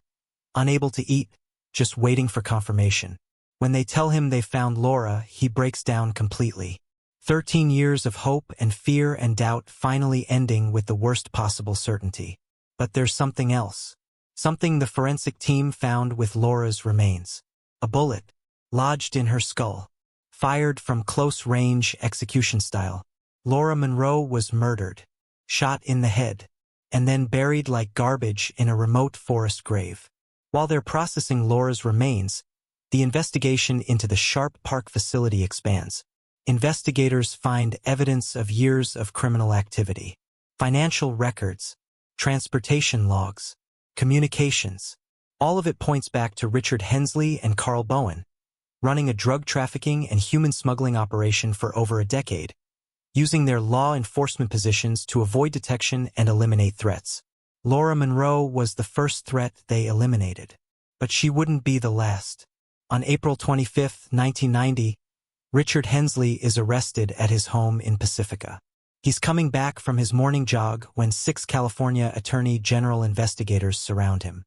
unable to eat, just waiting for confirmation. When they tell him they found Laura, he breaks down completely. 13 years of hope and fear and doubt finally ending with the worst possible certainty. But there's something else. Something the forensic team found with Laura's remains. A bullet, lodged in her skull. Fired from close-range execution style. Laura Monroe was murdered, shot in the head, and then buried like garbage in a remote forest grave. While they're processing Laura's remains, the investigation into the Sharp Park facility expands. Investigators find evidence of years of criminal activity. Financial records, transportation logs, communications. All of it points back to Richard Hensley and Carl Bowen, running a drug trafficking and human smuggling operation for over a decade, using their law enforcement positions to avoid detection and eliminate threats. Laura Monroe was the first threat they eliminated. But she wouldn't be the last. On April 25, 1990, Richard Hensley is arrested at his home in Pacifica. He's coming back from his morning jog when 6 California Attorney General investigators surround him.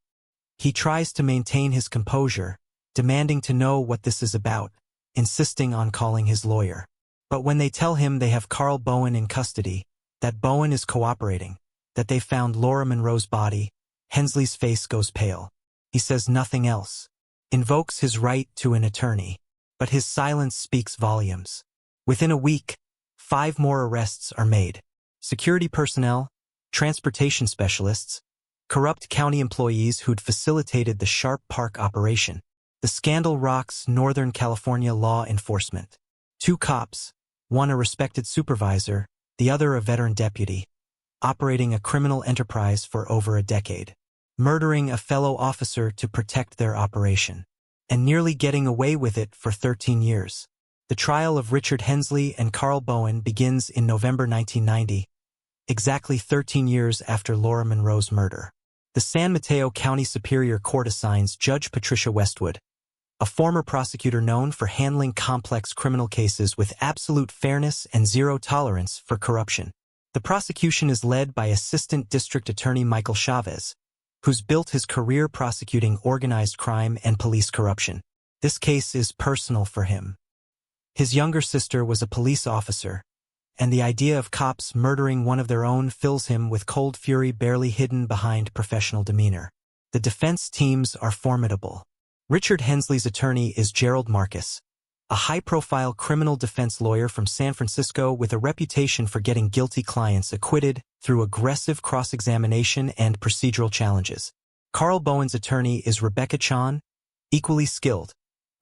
He tries to maintain his composure, demanding to know what this is about, insisting on calling his lawyer. But when they tell him they have Carl Bowen in custody, that Bowen is cooperating, that they found Laura Monroe's body, Hensley's face goes pale. He says nothing else, invokes his right to an attorney, but his silence speaks volumes. Within a week, 5 more arrests are made. Security personnel, transportation specialists, corrupt county employees who'd facilitated the Sharp Park operation. The scandal rocks Northern California law enforcement. 2 cops, one a respected supervisor, the other a veteran deputy, operating a criminal enterprise for over a decade, murdering a fellow officer to protect their operation, and nearly getting away with it for 13 years. The trial of Richard Hensley and Carl Bowen begins in November 1990, exactly 13 years after Laura Monroe's murder. The San Mateo County Superior Court assigns Judge Patricia Westwood, a former prosecutor known for handling complex criminal cases with absolute fairness and zero tolerance for corruption. The prosecution is led by Assistant District Attorney Michael Chavez, who's built his career prosecuting organized crime and police corruption. This case is personal for him. His younger sister was a police officer, and the idea of cops murdering one of their own fills him with cold fury barely hidden behind professional demeanor. The defense teams are formidable. Richard Hensley's attorney is Gerald Marcus, a high-profile criminal defense lawyer from San Francisco with a reputation for getting guilty clients acquitted through aggressive cross-examination and procedural challenges. Carl Bowen's attorney is Rebecca Chan, equally skilled,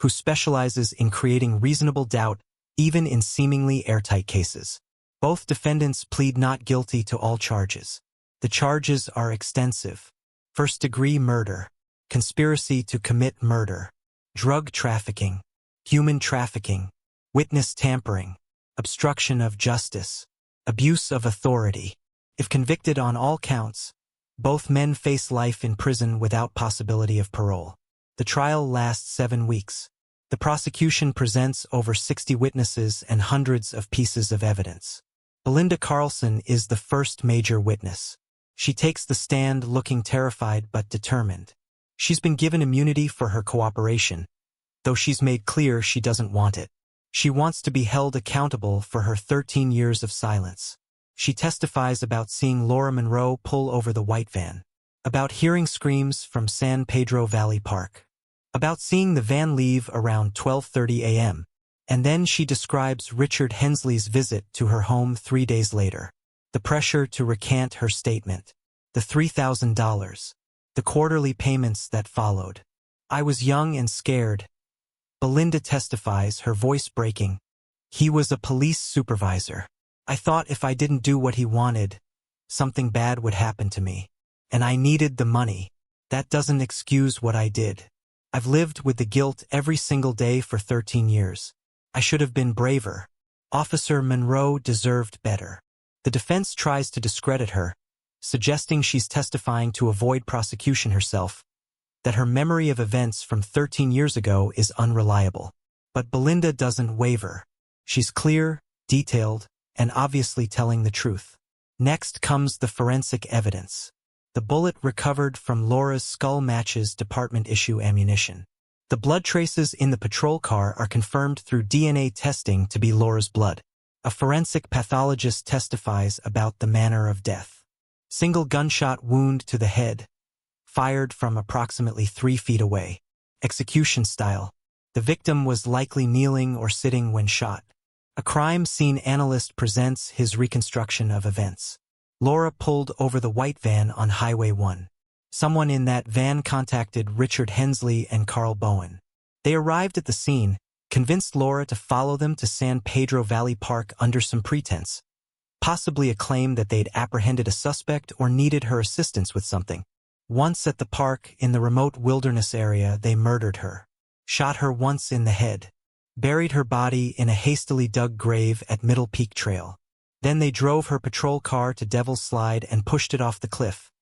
who specializes in creating reasonable doubt even in seemingly airtight cases. Both defendants plead not guilty to all charges. The charges are extensive: first-degree murder, conspiracy to commit murder, drug trafficking, human trafficking, witness tampering, obstruction of justice, abuse of authority. If convicted on all counts, both men face life in prison without possibility of parole. The trial lasts 7 weeks. The prosecution presents over 60 witnesses and hundreds of pieces of evidence. Belinda Carlson is the first major witness. She takes the stand looking terrified but determined. She's been given immunity for her cooperation, though she's made clear she doesn't want it. She wants to be held accountable for her 13 years of silence. She testifies about seeing Laura Monroe pull over the white van, about hearing screams from San Pedro Valley Park, about seeing the van leave around 12:30 a.m., and then she describes Richard Hensley's visit to her home 3 days later. The pressure to recant her statement, the $3,000, the quarterly payments that followed. I was young and scared. Belinda testifies, her voice breaking. He was a police supervisor. I thought if I didn't do what he wanted, something bad would happen to me. And I needed the money. That doesn't excuse what I did. I've lived with the guilt every single day for 13 years. I should have been braver. Officer Monroe deserved better. The defense tries to discredit her, suggesting she's testifying to avoid prosecution herself, that her memory of events from 13 years ago is unreliable. But Belinda doesn't waver. She's clear, detailed, and obviously telling the truth. Next comes the forensic evidence. The bullet recovered from Laura's skull matches department-issue ammunition. The blood traces in the patrol car are confirmed through DNA testing to be Laura's blood. A forensic pathologist testifies about the manner of death. Single gunshot wound to the head, fired from approximately 3 feet away. Execution style. The victim was likely kneeling or sitting when shot. A crime scene analyst presents his reconstruction of events. Laura pulled over the white van on Highway 1. Someone in that van contacted Richard Hensley and Carl Bowen. They arrived at the scene, convinced Laura to follow them to San Pedro Valley Park under some pretense, possibly a claim that they'd apprehended a suspect or needed her assistance with something. Once at the park in the remote wilderness area, they murdered her, shot her once in the head, buried her body in a hastily dug grave at Middle Peak Trail. Then they drove her patrol car to Devil's Slide and pushed it off the cliff,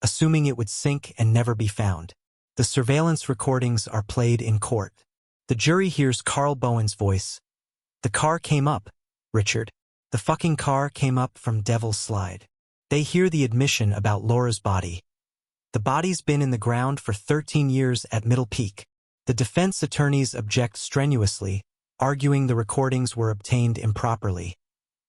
assuming it would sink and never be found. The surveillance recordings are played in court. The jury hears Carl Bowen's voice. "The car came up, Richard. The fucking car came up from Devil's Slide." They hear the admission about Laura's body. "The body's been in the ground for 13 years at Middle Peak." The defense attorneys object strenuously, arguing the recordings were obtained improperly,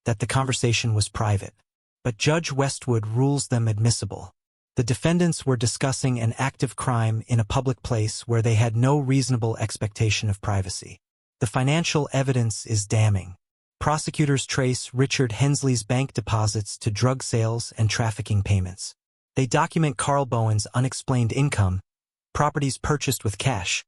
that the conversation was private. But Judge Westwood rules them admissible. The defendants were discussing an active crime in a public place where they had no reasonable expectation of privacy. The financial evidence is damning. Prosecutors trace Richard Hensley's bank deposits to drug sales and trafficking payments. They document Carl Bowen's unexplained income, properties purchased with cash,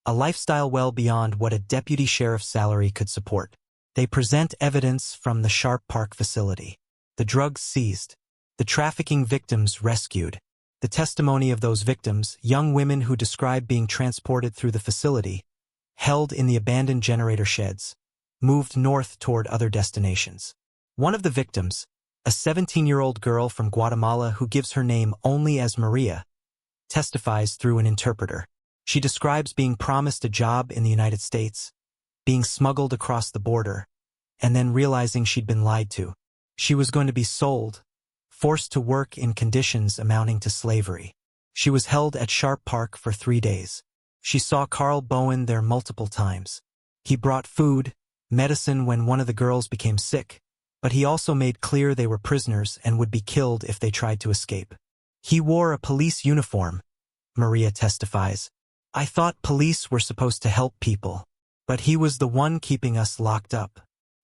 a lifestyle well beyond what a deputy sheriff's salary could support. They present evidence from the Sharp Park facility. The drugs seized. The trafficking victims rescued. The testimony of those victims, young women who describe being transported through the facility, held in the abandoned generator sheds, moved north toward other destinations. One of the victims, a 17-year-old girl from Guatemala who gives her name only as Maria, testifies through an interpreter. She describes being promised a job in the United States, being smuggled across the border, and then realizing she'd been lied to. She was going to be sold, forced to work in conditions amounting to slavery. She was held at Sharp Park for 3 days. She saw Carl Bowen there multiple times. He brought food, medicine when one of the girls became sick, but he also made clear they were prisoners and would be killed if they tried to escape. He wore a police uniform, Maria testifies. "I thought police were supposed to help people, but he was the one keeping us locked up.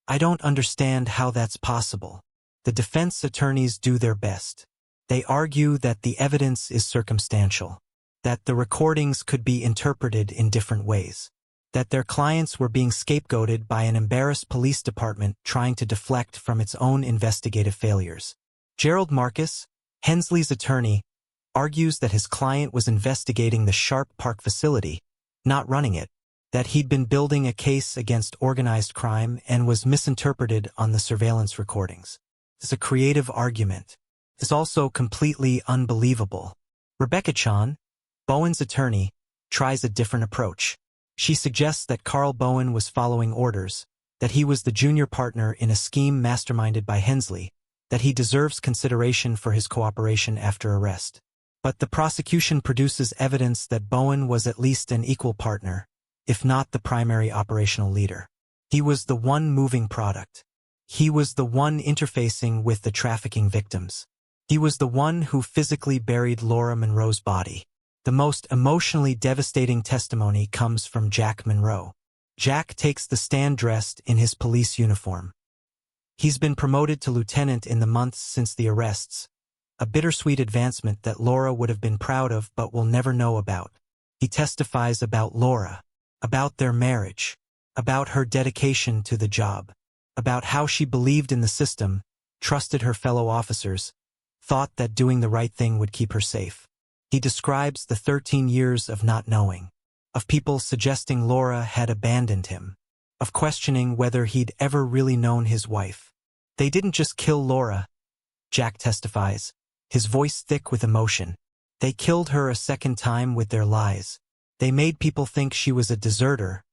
I don't understand how that's possible." The defense attorneys do their best. They argue that the evidence is circumstantial, that the recordings could be interpreted in different ways, that their clients were being scapegoated by an embarrassed police department trying to deflect from its own investigative failures. Gerald Marcus, Hensley's attorney, argues that his client was investigating the Sharp Park facility, not running it, that he'd been building a case against organized crime and was misinterpreted on the surveillance recordings. It's a creative argument. It's also completely unbelievable. Rebecca Chan, Bowen's attorney, tries a different approach. She suggests that Carl Bowen was following orders, that he was the junior partner in a scheme masterminded by Hensley, that he deserves consideration for his cooperation after arrest. But the prosecution produces evidence that Bowen was at least an equal partner, if not the primary operational leader. He was the one moving product. He was the one interfacing with the trafficking victims. He was the one who physically buried Laura Monroe's body. The most emotionally devastating testimony comes from Jack Monroe. Jack takes the stand dressed in his police uniform. He's been promoted to lieutenant in the months since the arrests, a bittersweet advancement that Laura would have been proud of but will never know about. He testifies about Laura, about their marriage, about her dedication to the job, about how she believed in the system, trusted her fellow officers, thought that doing the right thing would keep her safe. He describes the 13 years of not knowing, of people suggesting Laura had abandoned him, of questioning whether he'd ever really known his wife. They didn't just kill Laura, Jack testifies, his voice thick with emotion. They killed her a second time with their lies. They made people think she was a deserter,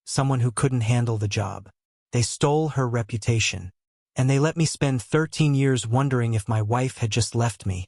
someone who couldn't handle the job. They stole her reputation, and they let me spend 13 years wondering if my wife had just left me,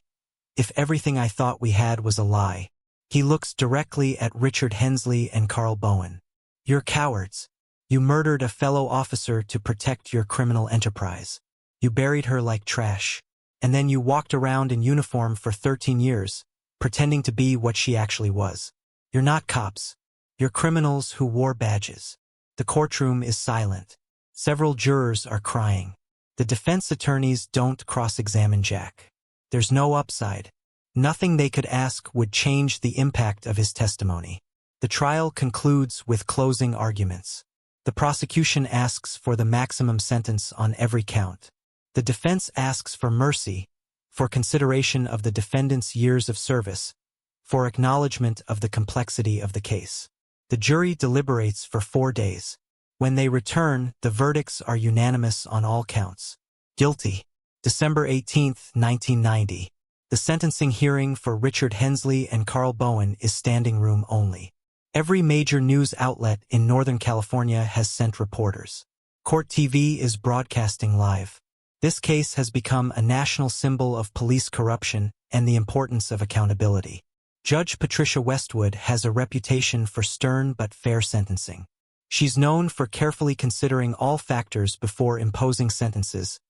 if everything I thought we had was a lie. He looks directly at Richard Hensley and Carl Bowen. You're cowards. You murdered a fellow officer to protect your criminal enterprise. You buried her like trash. And then you walked around in uniform for 13 years, pretending to be what she actually was. You're not cops. You're criminals who wore badges. The courtroom is silent. Several jurors are crying. The defense attorneys don't cross-examine Jack. There's no upside. Nothing they could ask would change the impact of his testimony. The trial concludes with closing arguments. The prosecution asks for the maximum sentence on every count. The defense asks for mercy, for consideration of the defendant's years of service, for acknowledgement of the complexity of the case. The jury deliberates for 4 days. When they return, the verdicts are unanimous on all counts. Guilty. December 18, 1990. The sentencing hearing for Richard Hensley and Carl Bowen is standing room only. Every major news outlet in Northern California has sent reporters. Court TV is broadcasting live. This case has become a national symbol of police corruption and the importance of accountability. Judge Patricia Westwood has a reputation for stern but fair sentencing. She's known for carefully considering all factors before imposing sentences,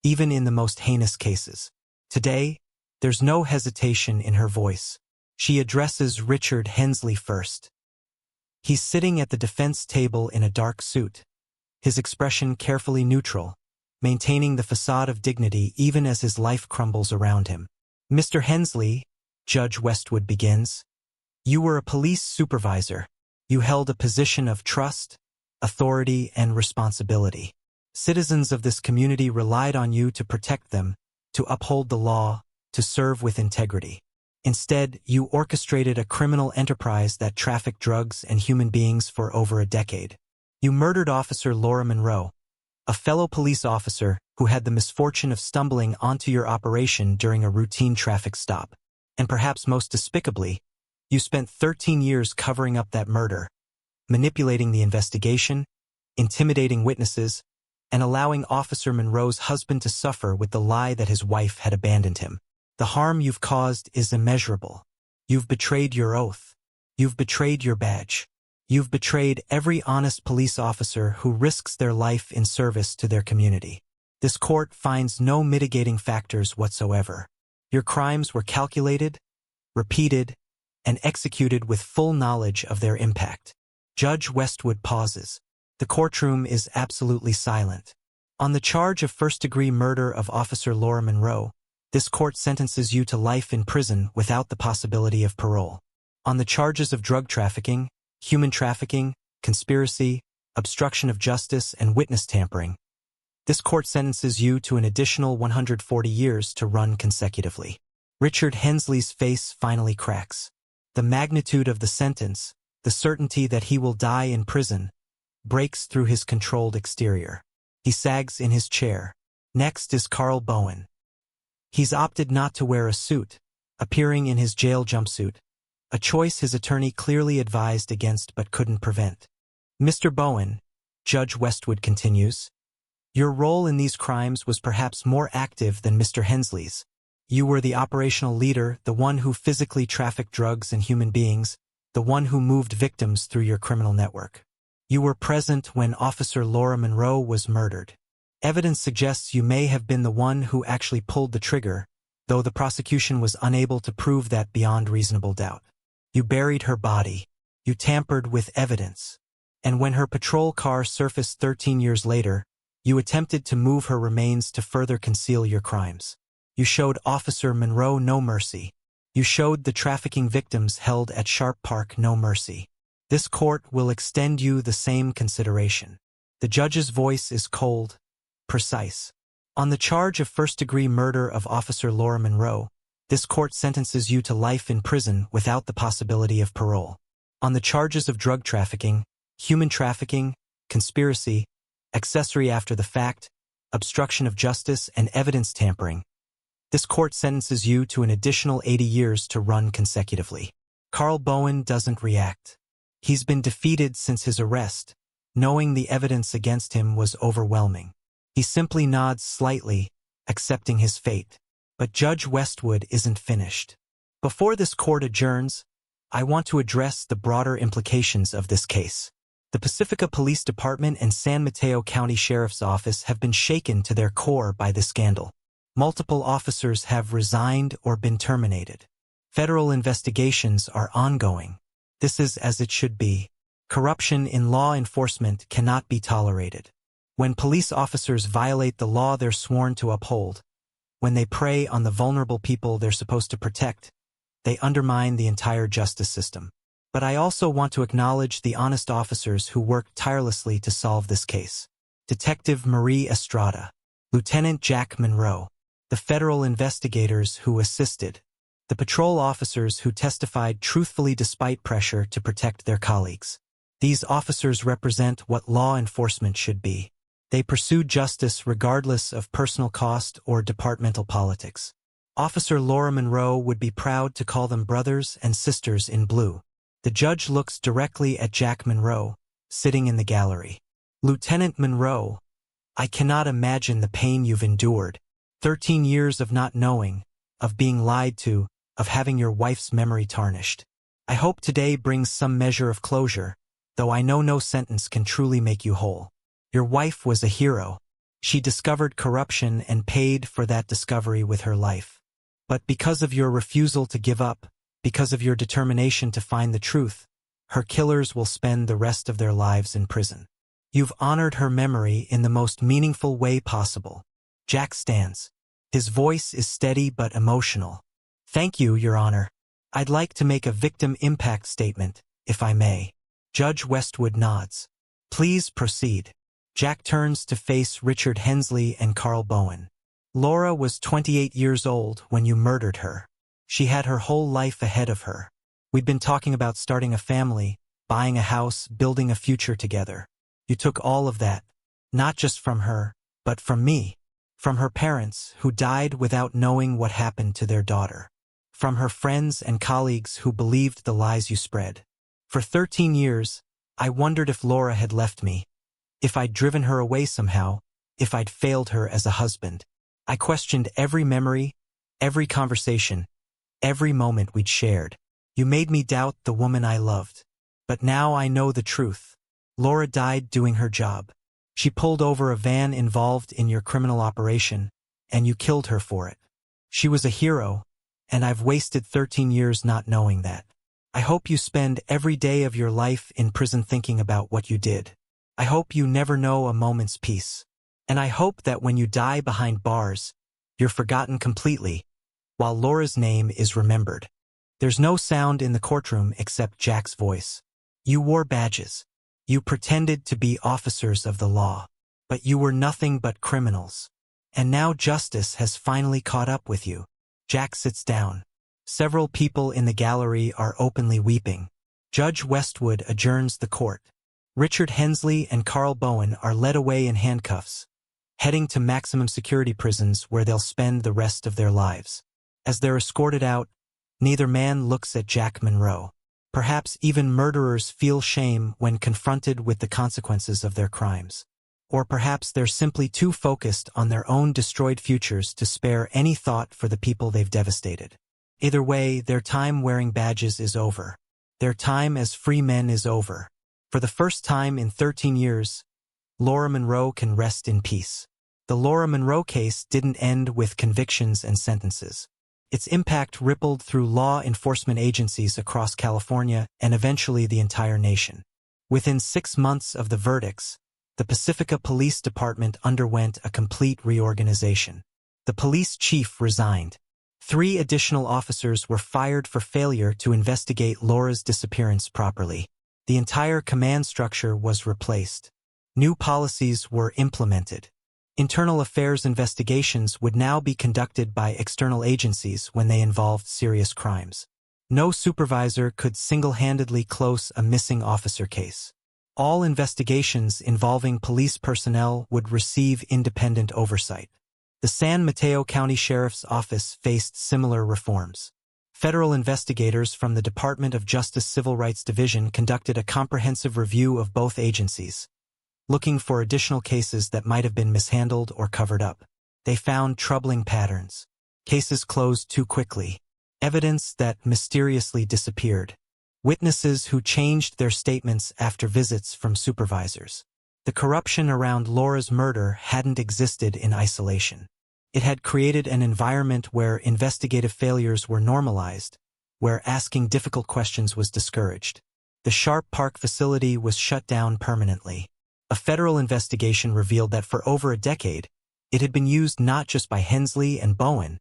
even in the most heinous cases. Today, there's no hesitation in her voice. She addresses Richard Hensley first. He's sitting at the defense table in a dark suit, his expression carefully neutral, maintaining the facade of dignity even as his life crumbles around him. Mr. Hensley, Judge Westwood begins, you were a police supervisor. You held a position of trust, authority, and responsibility. Citizens of this community relied on you to protect them, to uphold the law, to serve with integrity. Instead, you orchestrated a criminal enterprise that trafficked drugs and human beings for over a decade. You murdered Officer Laura Monroe, a fellow police officer who had the misfortune of stumbling onto your operation during a routine traffic stop. And perhaps most despicably, you spent 13 years covering up that murder, manipulating the investigation, intimidating witnesses, and allowing Officer Monroe's husband to suffer with the lie that his wife had abandoned him. The harm you've caused is immeasurable. You've betrayed your oath. You've betrayed your badge. You've betrayed every honest police officer who risks their life in service to their community. This court finds no mitigating factors whatsoever. Your crimes were calculated, repeated, and executed with full knowledge of their impact. Judge Westwood pauses. The courtroom is absolutely silent. On the charge of first-degree murder of Officer Laura Monroe, this court sentences you to life in prison without the possibility of parole. On the charges of drug trafficking, human trafficking, conspiracy, obstruction of justice, and witness tampering, this court sentences you to an additional 140 years to run consecutively. Richard Hensley's face finally cracks. The magnitude of the sentence, the certainty that he will die in prison, breaks through his controlled exterior. He sags in his chair. Next is Carl Bowen. He's opted not to wear a suit, appearing in his jail jumpsuit, a choice his attorney clearly advised against but couldn't prevent. Mr. Bowen, Judge Westwood continues, your role in these crimes was perhaps more active than Mr. Hensley's. You were the operational leader, the one who physically trafficked drugs and human beings, the one who moved victims through your criminal network. You were present when Officer Laura Monroe was murdered. Evidence suggests you may have been the one who actually pulled the trigger, though the prosecution was unable to prove that beyond reasonable doubt. You buried her body. You tampered with evidence. And when her patrol car surfaced 13 years later, you attempted to move her remains to further conceal your crimes. You showed Officer Monroe no mercy. You showed the trafficking victims held at Sharp Park no mercy. This court will extend you the same consideration. The judge's voice is cold, precise. On the charge of first-degree murder of Officer Laura Monroe, this court sentences you to life in prison without the possibility of parole. On the charges of drug trafficking, human trafficking, conspiracy, accessory after the fact, obstruction of justice, and evidence tampering, this court sentences you to an additional 80 years to run consecutively. Carl Bowen doesn't react. He's been defeated since his arrest, knowing the evidence against him was overwhelming. He simply nods slightly, accepting his fate. But Judge Westwood isn't finished. Before this court adjourns, I want to address the broader implications of this case. The Pacifica Police Department and San Mateo County Sheriff's Office have been shaken to their core by the scandal. Multiple officers have resigned or been terminated. Federal investigations are ongoing. This is as it should be. Corruption in law enforcement cannot be tolerated. When police officers violate the law they're sworn to uphold, when they prey on the vulnerable people they're supposed to protect, they undermine the entire justice system. But I also want to acknowledge the honest officers who worked tirelessly to solve this case. Detective Marie Estrada, Lieutenant Jack Monroe, the federal investigators who assisted, the patrol officers who testified truthfully despite pressure to protect their colleagues. These officers represent what law enforcement should be. They pursued justice regardless of personal cost or departmental politics. Officer Laura Monroe would be proud to call them brothers and sisters in blue. The judge looks directly at Jack Monroe, sitting in the gallery. Lieutenant Monroe, I cannot imagine the pain you've endured. 13 years of not knowing, of being lied to, of having your wife's memory tarnished. I hope today brings some measure of closure, though I know no sentence can truly make you whole. Your wife was a hero. She discovered corruption and paid for that discovery with her life. But because of your refusal to give up, because of your determination to find the truth, her killers will spend the rest of their lives in prison. You've honored her memory in the most meaningful way possible. Jack stands. His voice is steady but emotional. Thank you, Your Honor. I'd like to make a victim impact statement, if I may. Judge Westwood nods. Please proceed. Jack turns to face Richard Hensley and Carl Bowen. Laura was 28 years old when you murdered her. She had her whole life ahead of her. We'd been talking about starting a family, buying a house, building a future together. You took all of that, not just from her, but from me. From her parents, who died without knowing what happened to their daughter. From her friends and colleagues who believed the lies you spread. For 13 years, I wondered if Laura had left me. If I'd driven her away somehow, if I'd failed her as a husband. I questioned every memory, every conversation, every moment we'd shared. You made me doubt the woman I loved. But now I know the truth. Laura died doing her job. She pulled over a van involved in your criminal operation, and you killed her for it. She was a hero, and I've wasted 13 years not knowing that. I hope you spend every day of your life in prison thinking about what you did. I hope you never know a moment's peace. And I hope that when you die behind bars, you're forgotten completely, while Laura's name is remembered. There's no sound in the courtroom except Jack's voice. You wore badges. You pretended to be officers of the law. But you were nothing but criminals. And now justice has finally caught up with you. Jack sits down. Several people in the gallery are openly weeping. Judge Westwood adjourns the court. Richard Hensley and Carl Bowen are led away in handcuffs, heading to maximum security prisons where they'll spend the rest of their lives. As they're escorted out, neither man looks at Jack Monroe. Perhaps even murderers feel shame when confronted with the consequences of their crimes. Or perhaps they're simply too focused on their own destroyed futures to spare any thought for the people they've devastated. Either way, their time wearing badges is over. Their time as free men is over. For the first time in 13 years, Laura Monroe can rest in peace. The Laura Monroe case didn't end with convictions and sentences. Its impact rippled through law enforcement agencies across California and eventually the entire nation. Within 6 months of the verdicts, the Pacifica Police Department underwent a complete reorganization. The police chief resigned. 3 additional officers were fired for failure to investigate Laura's disappearance properly. The entire command structure was replaced. New policies were implemented. Internal affairs investigations would now be conducted by external agencies when they involved serious crimes. No supervisor could single-handedly close a missing officer case. All investigations involving police personnel would receive independent oversight. The San Mateo County Sheriff's Office faced similar reforms. Federal investigators from the Department of Justice Civil Rights Division conducted a comprehensive review of both agencies, looking for additional cases that might have been mishandled or covered up. They found troubling patterns. Cases closed too quickly. Evidence that mysteriously disappeared. witnesses who changed their statements after visits from supervisors. The corruption around Laura's murder hadn't existed in isolation. It had created an environment where investigative failures were normalized, where asking difficult questions was discouraged. The Sharp Park facility was shut down permanently. A federal investigation revealed that for over a decade, it had been used not just by Hensley and Bowen,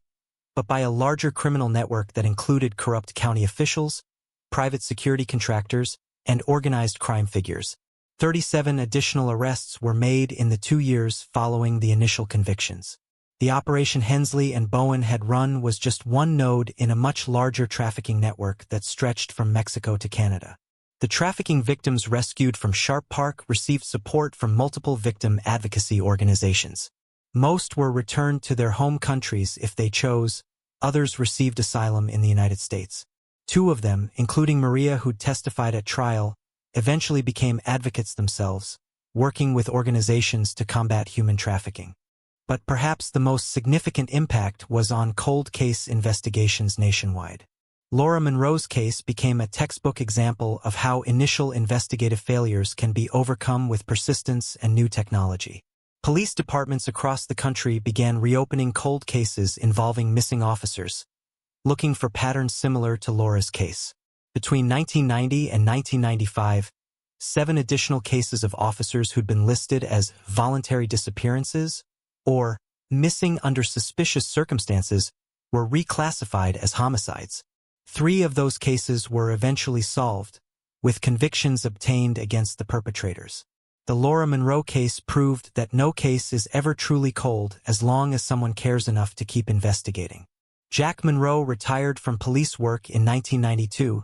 but by a larger criminal network that included corrupt county officials, private security contractors, and organized crime figures. 37 additional arrests were made in the 2 years following the initial convictions. The operation Hensley and Bowen had run was just one node in a much larger trafficking network that stretched from Mexico to Canada. The trafficking victims rescued from Sharp Park received support from multiple victim advocacy organizations. Most were returned to their home countries if they chose, others received asylum in the United States. 2 of them, including Maria who testified at trial, eventually became advocates themselves, working with organizations to combat human trafficking. But perhaps the most significant impact was on cold case investigations nationwide. Laura Monroe's case became a textbook example of how initial investigative failures can be overcome with persistence and new technology. Police departments across the country began reopening cold cases involving missing officers, looking for patterns similar to Laura's case. Between 1990 and 1995, 7 additional cases of officers who'd been listed as voluntary disappearances or missing under suspicious circumstances were reclassified as homicides. 3 of those cases were eventually solved, with convictions obtained against the perpetrators. The Laura Monroe case proved that no case is ever truly cold as long as someone cares enough to keep investigating. Jack Monroe retired from police work in 1992,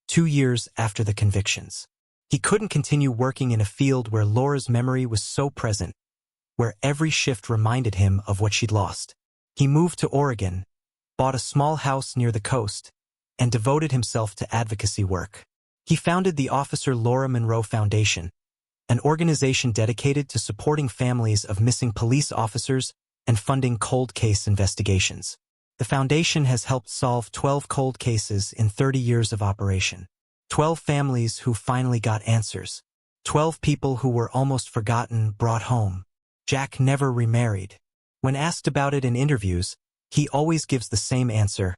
2 years after the convictions. He couldn't continue working in a field where Laura's memory was so present, where every shift reminded him of what she'd lost. He moved to Oregon, bought a small house near the coast, and devoted himself to advocacy work. He founded the Officer Laura Monroe Foundation, an organization dedicated to supporting families of missing police officers and funding cold case investigations. The foundation has helped solve 12 cold cases in 30 years of operation. 12 families who finally got answers. 12 people who were almost forgotten brought home. Jack never remarried. When asked about it in interviews, he always gives the same answer.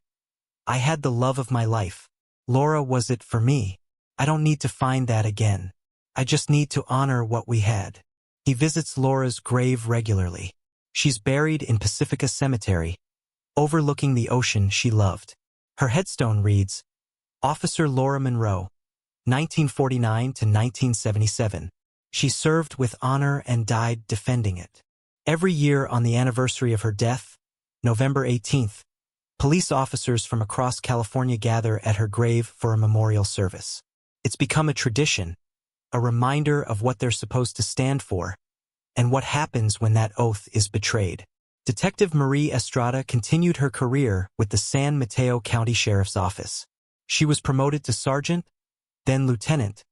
I had the love of my life. Laura was it for me. I don't need to find that again. I just need to honor what we had. He visits Laura's grave regularly. She's buried in Pacifica Cemetery, overlooking the ocean she loved. Her headstone reads, Officer Laura Monroe, 1949 to 1977. She served with honor and died defending it. Every year on the anniversary of her death, November 18th, police officers from across California gather at her grave for a memorial service. It's become a tradition, a reminder of what they're supposed to stand for, and what happens when that oath is betrayed. Detective Marie Estrada continued her career with the San Mateo County Sheriff's Office. She was promoted to sergeant, then lieutenant,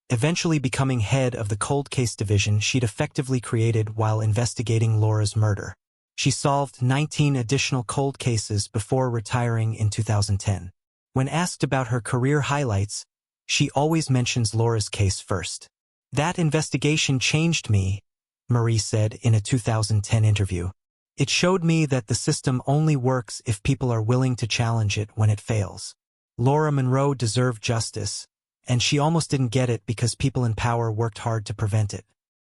eventually becoming head of the cold case division she'd effectively created while investigating Laura's murder. She solved 19 additional cold cases before retiring in 2010. When asked about her career highlights, she always mentions Laura's case first. That investigation changed me, Marie said in a 2010 interview. It showed me that the system only works if people are willing to challenge it when it fails. Laura Monroe deserved justice, and she almost didn't get it because people in power worked hard to prevent it.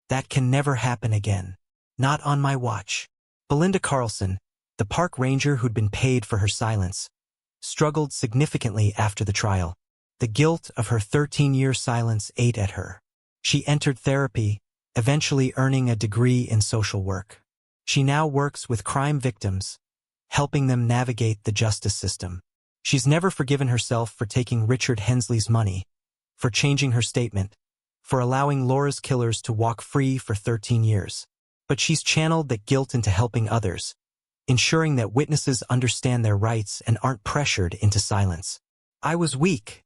That can never happen again. Not on my watch. Belinda Carlson, the park ranger who'd been paid for her silence, struggled significantly after the trial. The guilt of her 13-year silence ate at her. She entered therapy, eventually earning a degree in social work. She now works with crime victims, helping them navigate the justice system. She's never forgiven herself for taking Richard Hensley's money, for changing her statement, for allowing Laura's killers to walk free for 13 years. But she's channeled that guilt into helping others, ensuring that witnesses understand their rights and aren't pressured into silence. I was weak,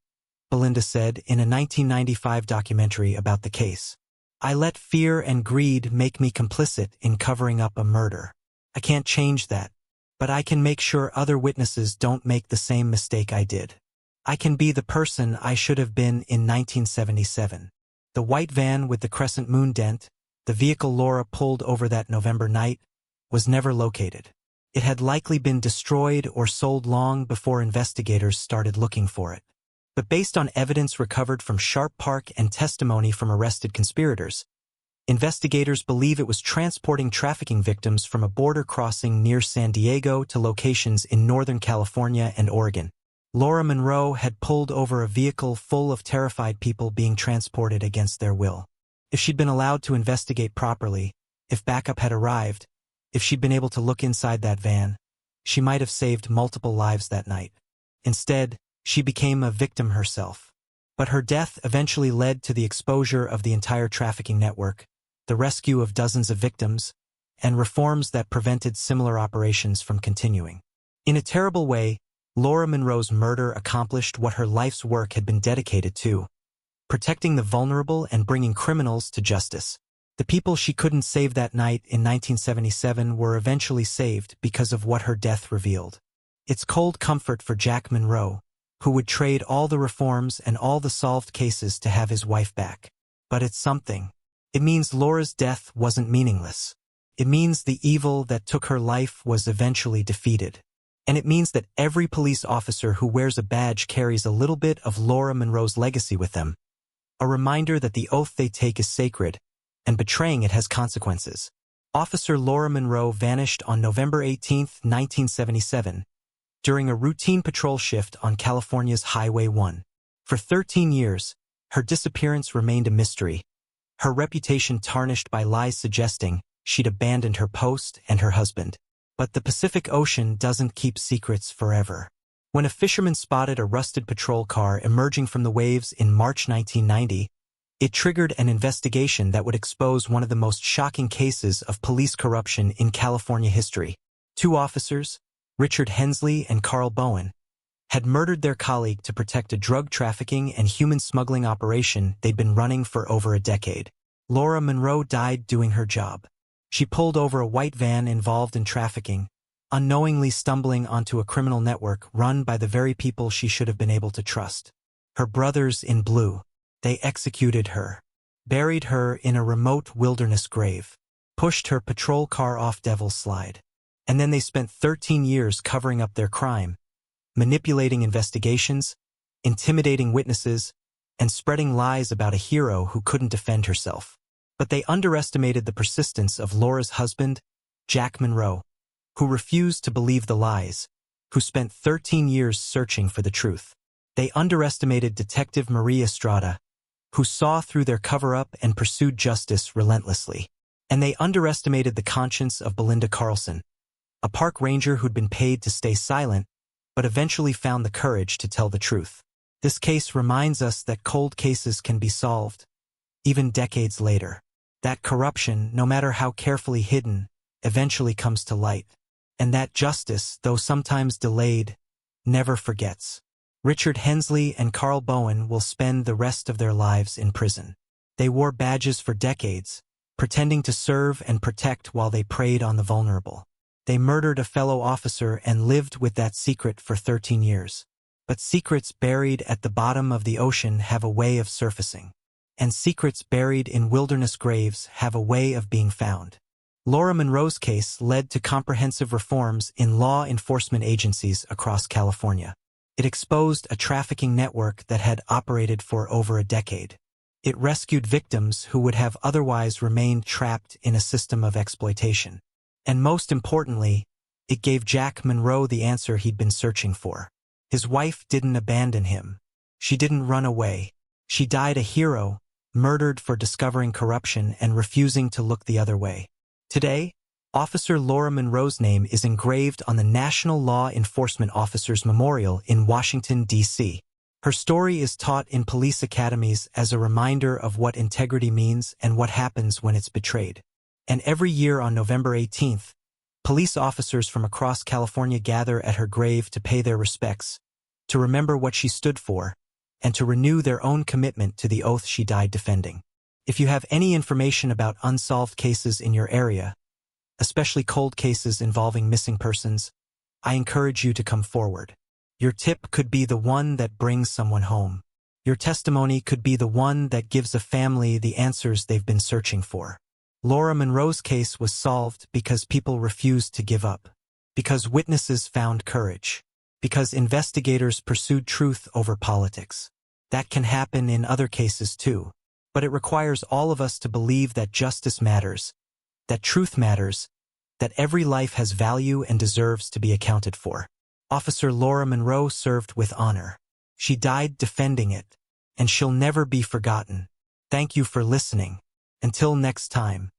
Belinda said in a 1995 documentary about the case. I let fear and greed make me complicit in covering up a murder. I can't change that, but I can make sure other witnesses don't make the same mistake I did. I can be the person I should have been in 1977. The white van with the crescent moon dent, the vehicle Laura pulled over that November night, was never located. It had likely been destroyed or sold long before investigators started looking for it. But based on evidence recovered from Sharp Park and testimony from arrested conspirators, investigators believe it was transporting trafficking victims from a border crossing near San Diego to locations in Northern California and Oregon. Laura Monroe had pulled over a vehicle full of terrified people being transported against their will. If she'd been allowed to investigate properly, if backup had arrived, if she'd been able to look inside that van, she might have saved multiple lives that night. Instead, she became a victim herself. But her death eventually led to the exposure of the entire trafficking network, the rescue of dozens of victims, and reforms that prevented similar operations from continuing. In a terrible way, Laura Monroe's murder accomplished what her life's work had been dedicated to: protecting the vulnerable and bringing criminals to justice. The people she couldn't save that night in 1977 were eventually saved because of what her death revealed. It's cold comfort for Jack Monroe, who would trade all the reforms and all the solved cases to have his wife back. But it's something. It means Laura's death wasn't meaningless. It means the evil that took her life was eventually defeated. And it means that every police officer who wears a badge carries a little bit of Laura Monroe's legacy with them. A reminder that the oath they take is sacred, and betraying it has consequences. Officer Laura Monroe vanished on November 18, 1977, during a routine patrol shift on California's Highway 1. For 13 years, her disappearance remained a mystery, her reputation tarnished by lies suggesting she'd abandoned her post and her husband. But the Pacific Ocean doesn't keep secrets forever. When a fisherman spotted a rusted patrol car emerging from the waves in March 1990, it triggered an investigation that would expose one of the most shocking cases of police corruption in California history. Two officers, Richard Hensley and Carl Bowen, had murdered their colleague to protect a drug trafficking and human smuggling operation they'd been running for over a decade. Laura Monroe died doing her job. She pulled over a white van involved in trafficking, unknowingly stumbling onto a criminal network run by the very people she should have been able to trust. Her brothers in blue. They executed her, buried her in a remote wilderness grave, pushed her patrol car off Devil's Slide. And then they spent 13 years covering up their crime, manipulating investigations, intimidating witnesses, and spreading lies about a hero who couldn't defend herself. But they underestimated the persistence of Laura's husband, Jack Monroe, who refused to believe the lies, who spent 13 years searching for the truth. They underestimated Detective Marie Estrada, who saw through their cover-up and pursued justice relentlessly. And they underestimated the conscience of Belinda Carlson, a park ranger who'd been paid to stay silent, but eventually found the courage to tell the truth. This case reminds us that cold cases can be solved, even decades later. That corruption, no matter how carefully hidden, eventually comes to light. And that justice, though sometimes delayed, never forgets. Richard Hensley and Carl Bowen will spend the rest of their lives in prison. They wore badges for decades, pretending to serve and protect while they preyed on the vulnerable. They murdered a fellow officer and lived with that secret for 13 years. But secrets buried at the bottom of the ocean have a way of surfacing. And secrets buried in wilderness graves have a way of being found. Laura Monroe's case led to comprehensive reforms in law enforcement agencies across California. It exposed a trafficking network that had operated for over a decade. It rescued victims who would have otherwise remained trapped in a system of exploitation. And most importantly, it gave Jack Monroe the answer he'd been searching for. His wife didn't abandon him. She didn't run away. She died a hero, murdered for discovering corruption and refusing to look the other way. Today, Officer Laura Monroe's name is engraved on the National Law Enforcement Officers Memorial in Washington, D.C. Her story is taught in police academies as a reminder of what integrity means and what happens when it's betrayed. And every year on November 18th, police officers from across California gather at her grave to pay their respects, to remember what she stood for, and to renew their own commitment to the oath she died defending. If you have any information about unsolved cases in your area, especially cold cases involving missing persons, I encourage you to come forward. Your tip could be the one that brings someone home. Your testimony could be the one that gives a family the answers they've been searching for. Laura Monroe's case was solved because people refused to give up, because witnesses found courage, because investigators pursued truth over politics. That can happen in other cases too, but it requires all of us to believe that justice matters, that truth matters, that every life has value and deserves to be accounted for. Officer Laura Monroe served with honor. She died defending it, and she'll never be forgotten. Thank you for listening. Until next time.